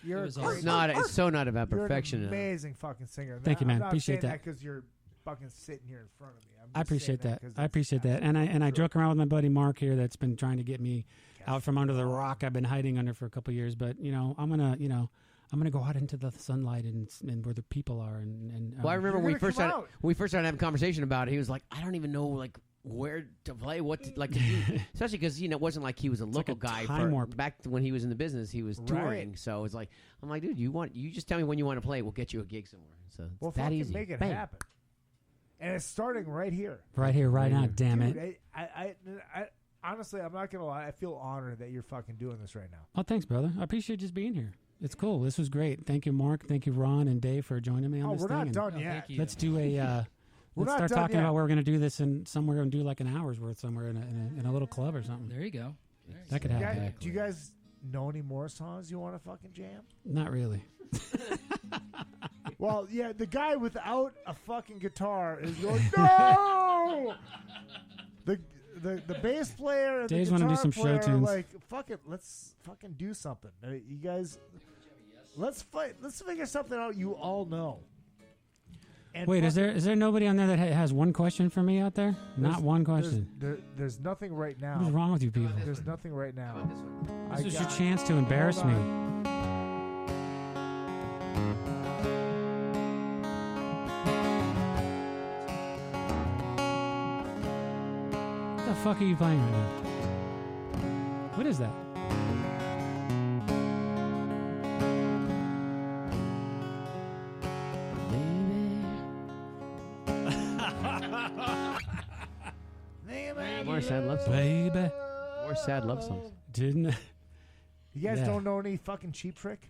you're It's It's so not about perfection. You're an amazing fucking singer. Thank you, man. I'm not Appreciate saying that. because you're fucking sitting here in front of me. I appreciate that. I appreciate that. And I joke around with my buddy Mark here that's been trying to get me out from under the rock I've been hiding under for a couple of years. But I'm gonna go out into the sunlight and where the people are. And well, I remember when we first started having a conversation about it. He was like, I don't even know where to play, especially because it wasn't like he was a local guy. Back when he was in the business, he was touring. So it's like, I'm like, dude, you just tell me when you want to play, we'll get you a gig somewhere. So it's that easy. Make it Bang. happen. And it's starting right here. Right here, right now. Damn Dude, it! I honestly, I'm not gonna lie. I feel honored that you're fucking doing this right now. Oh, thanks, brother. I appreciate just being here. It's cool. This was great. Thank you, Mark. Thank you, Ron and Dave, for joining me on this thing. We're not done yet. Let's do a. Let's start talking about where we're going to do this in somewhere and do like an hour's worth somewhere in a little club or something. There you go. That could happen. Do you guys know any more songs you want to fucking jam? Not really. Well, yeah, the guy without a fucking guitar is going, no! The bass player and Dave's the guitar wanna do some player show tunes. are like, fuck it, let's fucking do something. You guys, let's figure something out you all know. And wait, is there nobody on there that has one question for me out there? Not one question. There's nothing right now. What's wrong with you people? There's nothing right now. This is your chance to embarrass me. What the fuck are you playing right now? What is that? More sad love songs. Baby. More sad love songs. Didn't. You guys don't know any fucking Cheap Trick?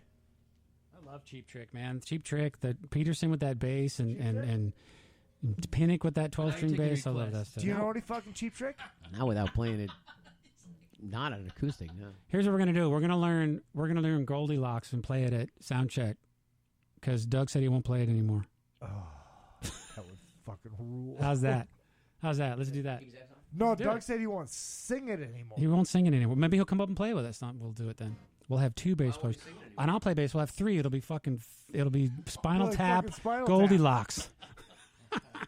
I love Cheap Trick, man. Cheap Trick, the Peterson with that bass and Pinnock with that 12-string bass. I love that stuff. Do you know any fucking Cheap Trick? Not without playing it. Not an acoustic, no. Here's what we're gonna do. We're gonna learn Goldilocks and play it at sound check because Doug said he won't play it anymore. Oh, that would fucking rule. How's that? Let's do that. No, Doug said he won't sing it anymore. He won't sing it anymore. Maybe he'll come up and play with us. We'll do it then. We'll have two bass players, and I'll play bass. We'll have three. It'll be Spinal Tap, Goldilocks.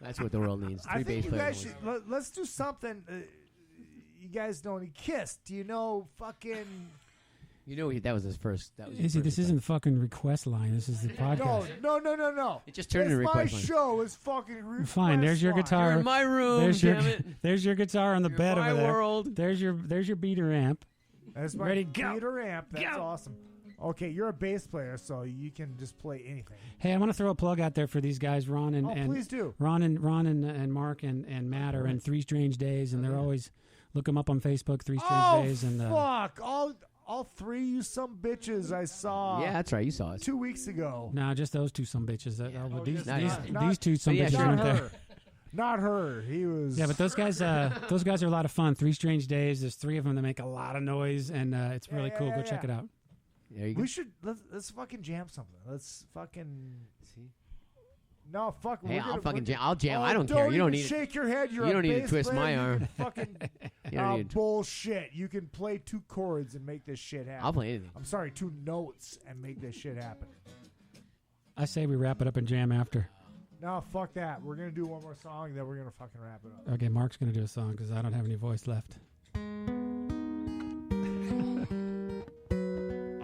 That's what the world needs. Three bass players. Let's do something. You guys know any Kiss? Do you know fucking? You know that was his first. That was Izzy, this isn't the fucking request line. This is the podcast. No. It just turned into a request line. My show is fucking request Fine. There's your guitar. You're in my room. Damn it. There's your guitar on the bed over there. World. There's your beater amp. That's my beater amp. That's awesome. Okay, you're a bass player, so you can just play anything. Hey, I want to throw a plug out there for these guys, Ron and please do. Ron and Mark and Matt are in 3 Strange Days, and they're always look them up on Facebook. 3 Strange Days and fuck all three you some bitches I saw. Yeah, that's right. You saw us 2 weeks ago. Nah, just those two some bitches. Yeah. These two some bitches aren't there. Not her. He was. Yeah, but those guys are a lot of fun. 3 Strange Days. There's 3 of them that make a lot of noise, and it's really cool. Go check it out. There you go. We should let's fucking jam something. Let's fucking see. No, fuck. Hey, I'll fucking jam. I'll jam. I don't care. You don't need shake your head. You don't need to twist my arm. Fucking bullshit. You can play 2 chords and make this shit happen. I'll play anything. I'm sorry, 2 notes and make this shit happen. I say we wrap it up and jam after. No, fuck that. We're gonna do one more song, then we're gonna fucking wrap it up. Okay, Mark's gonna do a song because I don't have any voice left.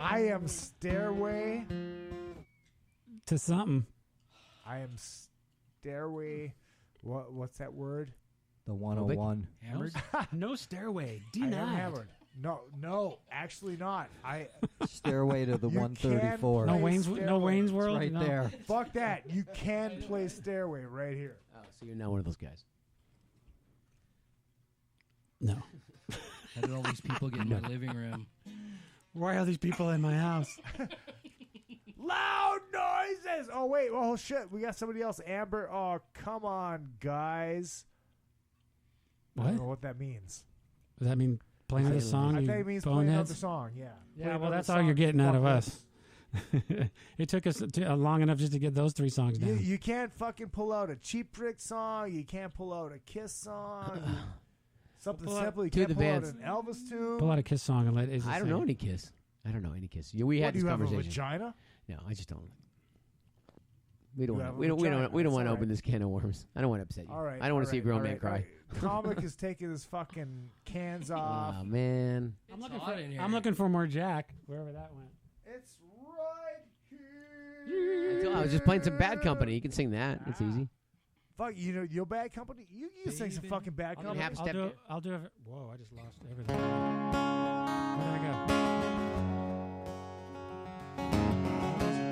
I am Stairway to something. I am Stairway. What's that word? The 101. Hammered? No stairway. I am hammered. No, actually not. Stairway to the 134. No Wayne's World. It's right there. Fuck that. You can play Stairway right here. Oh, so you're not one of those guys. No. How did all these people get in my living room? Why are these people in my house? Loud noises. Oh wait. Oh shit. We got somebody else. Amber. Oh come on, guys. What? I don't know what that means. Does that mean playing another song? I think it means playing another song. Yeah. Yeah. Well, that's all you're getting out of us. It took us long enough just to get those 3 songs down. You can't fucking pull out a Cheap Trick song. You can't pull out a Kiss song. Something simple. You can't pull out an Elvis tune. Pull out a Kiss song and let Izzy I don't sing. know any Kiss. I don't know any kiss. Yeah, we What, had do this you have a conversation. vagina? No, I just don't. We don't. You Wanna, have a we don't. We vagina. don't. We don't That's want to all open right. this can of worms. I don't want to upset you. All right. I don't want to all see a right, grown all man right, cry. all right. Comic is taking his fucking cans off. Oh man. I'm looking for more Jack wherever that went. It's right here. I was just playing some Bad Company. You can sing that. It's easy. Fuck, you know your Bad Company. You can sing some fucking Bad I'll Company. have step. I'll do it. Whoa! I just lost everything. Where did I go?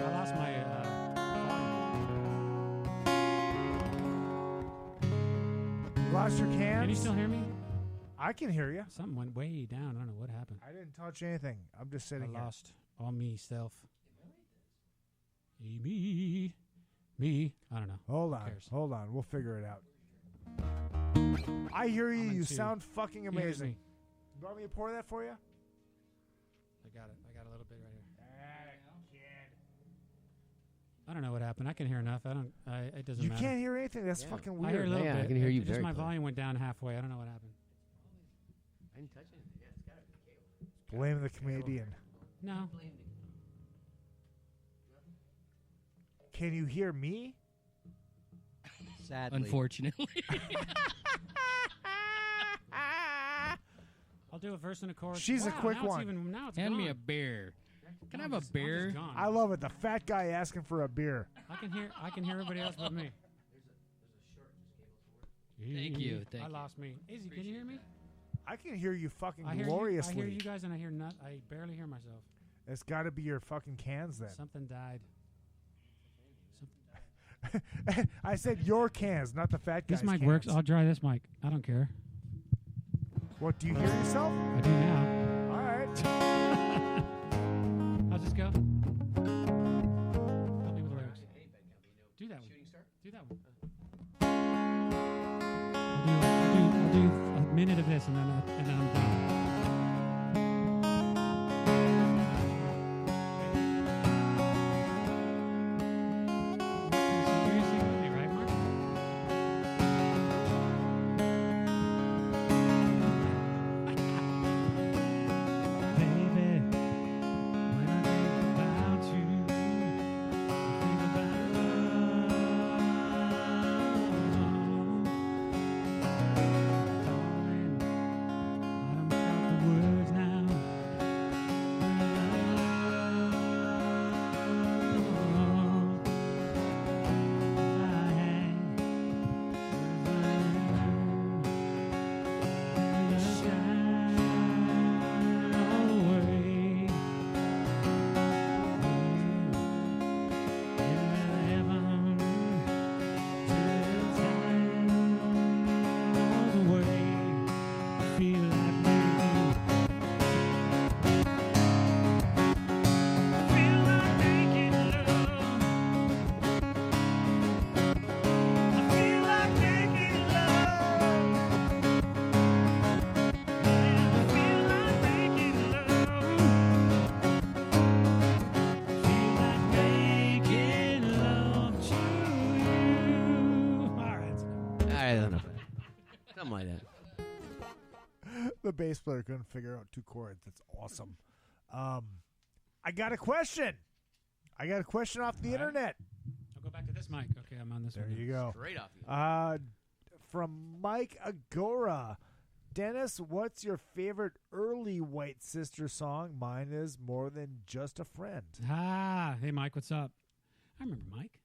I lost my. Lost your cans. Can you still hear me? I can hear you. Something went way down. I don't know what happened. I didn't touch anything. I'm just I sitting here. lost all me self. Me. I don't know. Hold Who on. cares? Hold on. We'll figure it out. I hear you. I'm in You two. sound fucking Here's amazing. me. You want me to pour that for you? I got it. I got a little bit right here. I don't know what happened. I can hear enough. It doesn't You matter. can't hear anything. That's fucking weird. I hear a little Yeah, bit. I can hear you Just very my clear. volume went down halfway. I don't know what happened. I didn't touch anything. Yeah, it's got to be cable. Blame the comedian. No. Can you hear me? Sadly. Unfortunately. I'll do a verse and a chorus. She's a Wow, quick now one. Now it's Hand gone. me a beer. Can I have a I'm beer? just gone. I love it. The fat guy asking for a beer. I can hear everybody else but me. Thank you. I Thank you. lost me. Izzy, can you hear me? I can hear you fucking I hear gloriously. you guys, and I hear not. I barely hear myself. It's got to be your fucking cans then. Something died. I said your cans, not the fat guy's This mic cans. works. I'll try this mic. I don't care. What, do you hear yourself? I do now. All right. How's this go? Help me with the lyrics. Do that one. Do that one. I'll do a minute of this and then I'm done. You're gonna sing with me, right, Mark? Baby, when I think about you, I think about love. Darling, I don't count the words now. I hang feel like me. Feel like making love. I feel like making love. Yeah, I feel like making love. Feel like making love to you. All right. I don't know. Something like that. The bass player couldn't figure out two chords. That's awesome. I got a question. I got a question off the internet. I'll go back to this mic. Okay, I'm on this There one. you go. Straight off you. From Mike Agora. Dennis, what's your favorite early White Sister song? Mine is More Than Just a Friend. Hey Mike, what's up? I remember Mike.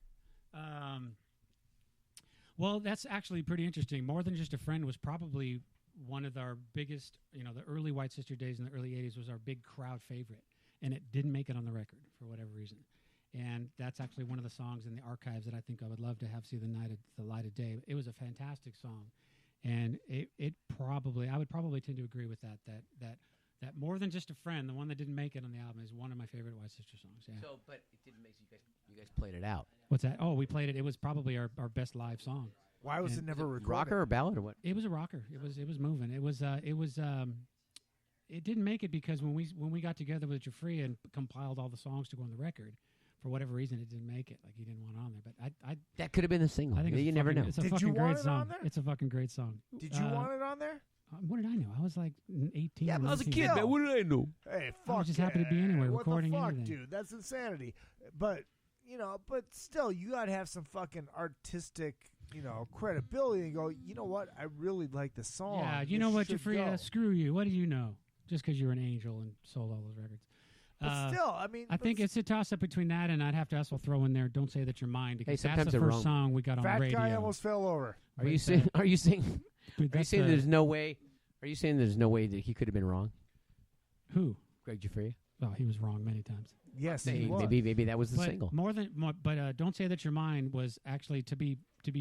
Well, that's actually pretty interesting. More Than Just a Friend was probably one of our biggest, the early White Sister days in the early 80s was our big crowd favorite. And it didn't make it on the record for whatever reason. And that's actually one of the songs in the archives that I think I would love to have see the light of day. It was a fantastic song. And I would probably tend to agree with that More Than Just a Friend, the one that didn't make it on the album, is one of my favorite White Sister songs. Yeah. So, but it didn't make you guys played it out. What's that? Oh, we played it. It was probably our best live song. Why was it never recorded? Rocker or ballad or what? It was a rocker. It was moving. It didn't make it because when we got together with Jeffrey and compiled all the songs to go on the record, for whatever reason it didn't make it. Like he didn't want it on there. But I that could have been the single. I think you never know. It's a Did fucking you want great it song. on there? It's a fucking great song. Did you want it on there? What did I know? I was like 18. Yeah, or but I was a 19. kid, man. What did I know? Hey, fuck! I was just happy to be anywhere, what recording the fuck, anything. dude? That's insanity. But but still, you gotta have some fucking artistic, credibility and go. You know what? I really like the song. Yeah, you It know what, should Jafria? go." Screw you. What do you know? Just because you're an angel and sold all those records. But still, I mean, I think it's a toss up between that and I'd have to also throw in there. Don't say that you're mine because that's sometimes the they're first wrong. song we got on Fat radio. guy almost fell over. Are you saying? Are you saying? Dude, Are you that's saying the- there's no way? Are you saying there's no way that he could have been wrong? Who? Greg Jafria. Well, he was wrong many times. Yes, Maybe- he was. maybe that was the but single. But Don't Say That You're Mine was actually to be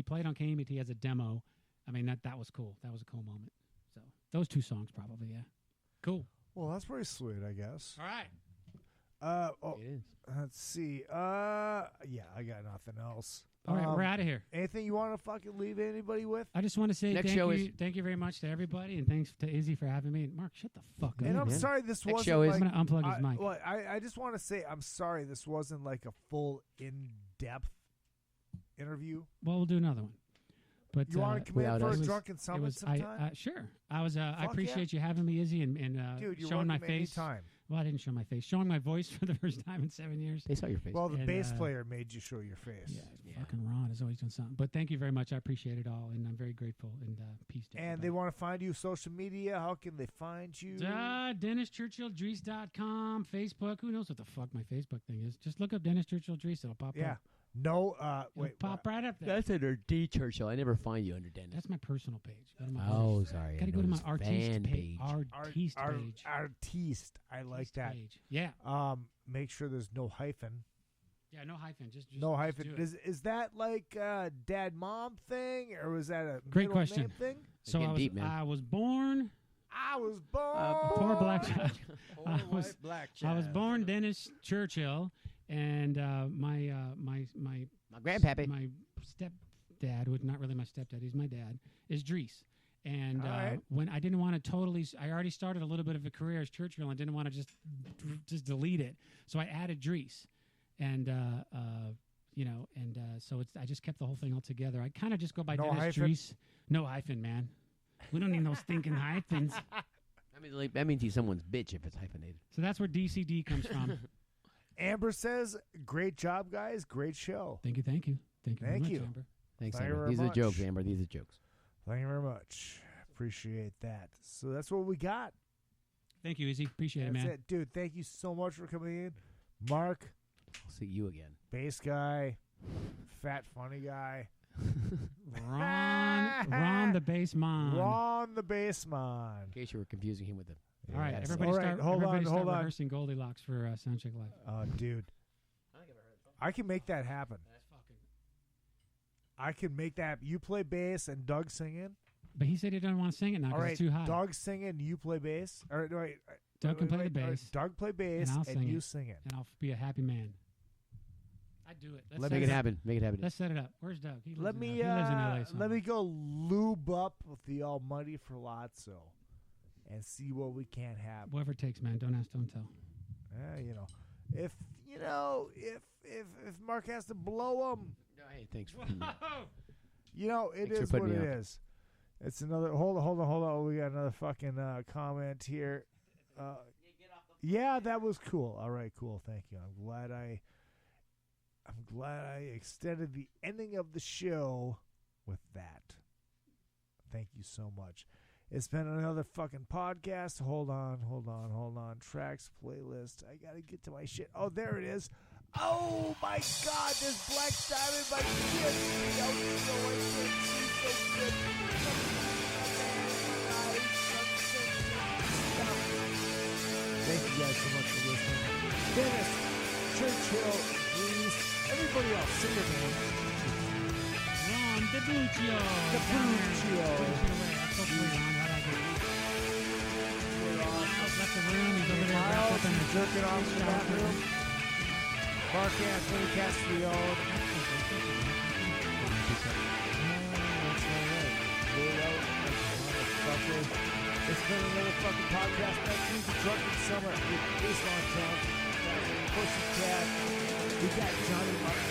played on KMET as a demo. I mean that was cool. That was a cool moment. So those two songs probably, yeah. Cool. Well, that's pretty sweet, I guess. All right. It is. Let's see. Yeah, I got nothing else. All right, we're outta here. Anything you want to fucking leave anybody with? I just want to say Next thank show you, is- thank you very much to everybody, and thanks to Izzy for having me. And Mark, shut the fuck up. And I'm man. sorry this Next wasn't show is- like... I'm gonna unplug his mic. Well, I just want to say I'm sorry this wasn't like a full in-depth interview. Well, we'll do another one. But You want to come in without for us. a It was- drunken summit sometime? Sure. I was. I Fuck appreciate you having me, Izzy, and Dude, you're showing my welcome face. anytime. Well, I didn't show my face. Showing my voice for the first time in 7 years. They saw your face. Well, the And, bass player made you show your face. Yeah, fucking Ron is always doing something. But thank you very much. I appreciate it all, and I'm very grateful. And peace to And everybody. they want to find you social media. How can they find you? DennisChurchillDries.com, Facebook. Who knows what the fuck my Facebook thing is? Just look up Dennis Churchill Dries. It'll pop Yeah. up. No, It'll wait. pop right up there. That's under D Churchill. I never find you under Dennis. That's my personal page. Go to my Oh, sorry. Got to I go to my noticed artiste fan page. page. Artiste page. Artiste. I like Artiste that. page. Yeah. Make sure there's no hyphen. Yeah, no hyphen. Just No just hyphen. do it. Is that like a dad-mom thing, or was that a Great middle question. name thing? So Getting deep, man. I was born I was born a poor black child. Poor white black I was child. born Dennis Churchill, and my grandpappy, my stepdad, was not really my stepdad. He's my dad. Is Dries. And All right. when I didn't want to I already started a little bit of a career as Churchill and didn't want to just delete it. So I added Dries. And, so I just kept the whole thing all together. I kind of just go by No Dennis hyphen? Dries. No hyphen, man. We don't need no stinking hyphens. I mean, like, that means he's someone's bitch if it's hyphenated. So that's where DCD comes from. Amber says, "Great job, guys. Great show." Thank you. Thank you very Thank much, you. Amber. Thanks, Thank you Amber. very These are much. jokes, Amber. These are jokes. Thank you very much. Appreciate that. So that's what we got. Thank you, Izzy. Appreciate That's it, man. it, dude. Thank you so much for coming in, Mark. I'll see you again. Bass guy, fat funny guy. Ron the bass man. Ron the bass man. In case you were confusing him with the. All right, Yes. everybody All right, start, hold everybody on, start hold on. rehearsing Goldilocks for Soundcheck Live. Oh, dude. I can make that happen. I can make that. You play bass and Doug singing. But he said he doesn't want to sing it now All because right, it's too high. Doug singing, you play bass. All right, wait. Doug can play the All right, bass. Doug play bass and, I'll and sing you it, sing it. and I'll be a happy man. I'd do it. Let's Make set it happen. Make it happen. Let's set it up. Where's Doug? He lives Let in, me he lives in LA somewhere. let me go lube up with the Almighty for Lotso and see what we can have. Whatever it takes, man. Don't ask, don't tell. If Mark has to blow him, Hey, thanks for it Thanks for is putting what me it up. is. It's another. Hold on. We got another fucking comment here. Yeah, that was cool. All right, cool. Thank you. I'm glad I extended the ending of the show with that. Thank you so much. It's been another fucking podcast. Hold on. Tracks, playlist. I gotta get to my shit. Oh, there it is. Oh my God, there's Black Diamond by Kiss. Thank you guys so much for listening. Dennis, Churchill, Dries, everybody else, sing your name. Ron DiBuccio. Left the room. He's over there wrapped Miles up in is a jerking off in the shower. bathroom. Mark Castrillon. It's been another fucking podcast. Next week, the Drunken Summer with Baseline Town. Pussycat. We got Johnny Martin.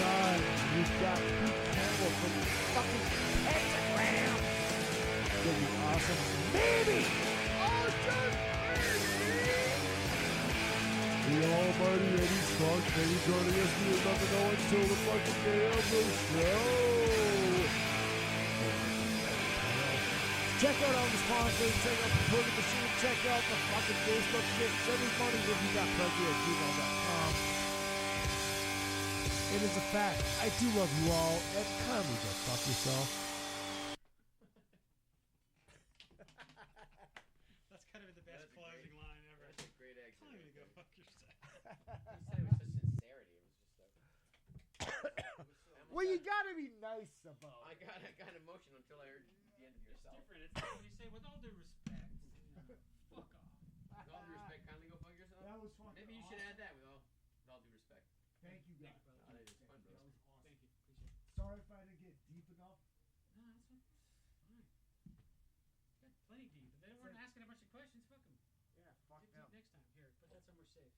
Doug. We've got Pete Campbell from fucking Pentagram. gonna be awesome. Maybe! Oh, just maybe! The almighty Eddie Trunk, maybe joining us. We will never know until the fucking day of the show. Check out all the sponsors. Check out the Burger Machine. Check out the fucking Facebook shit. Send us money if you got plenty@gmail.com. It is a fact. I do love you all, and kindly go fuck yourself. That's kind of the best closing line ever. That's a great exit. Kindly go fuck yourself. You said it with such sincerity. It was just like. Well, you gotta be nice about I got emotional until I heard the end of yourself. It's different. It's like when you say, with all due respect, fuck off. With all due respect, kindly go fuck yourself. That was fun. Maybe you should add that with all due respect. Thank you, guys. Oh, that is fun, bro. That was awesome. Thank you. Appreciate it. Sorry if I didn't get deep enough. No, that's fine. Got plenty deep. If they weren't asking a bunch of questions, fuck them. Yeah, fuck Get them. deep next time. Here, put that somewhere safe.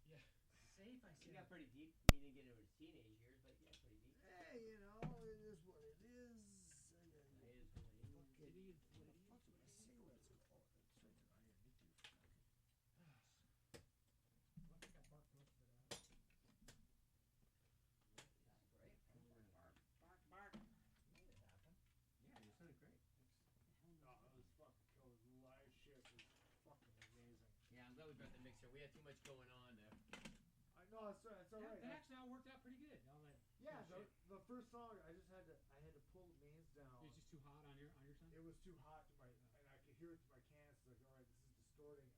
Yeah. Safe, I You said. got pretty deep. You didn't get into his teenage years, but yeah, pretty deep. Hey, you know, it is what it is. It is what it is. Fucking, what the fuck's my cigarettes go? Oh, it's right there. Underneath you. I think I barked most of it out. Great. Bark. Mark. Made it happen. Yeah, you sounded great. Oh, it was fucking cool. The live shit was fucking amazing. Yeah, I'm glad we brought the mixer. We had too much going on there. I know, it's all right. That actually all worked out pretty good. All that. Yeah, shit. the first song, I had to pull the mains down. It was just too hot on your side? It was too hot to my, and I could hear it to my cans. Like, all right, this is distorting.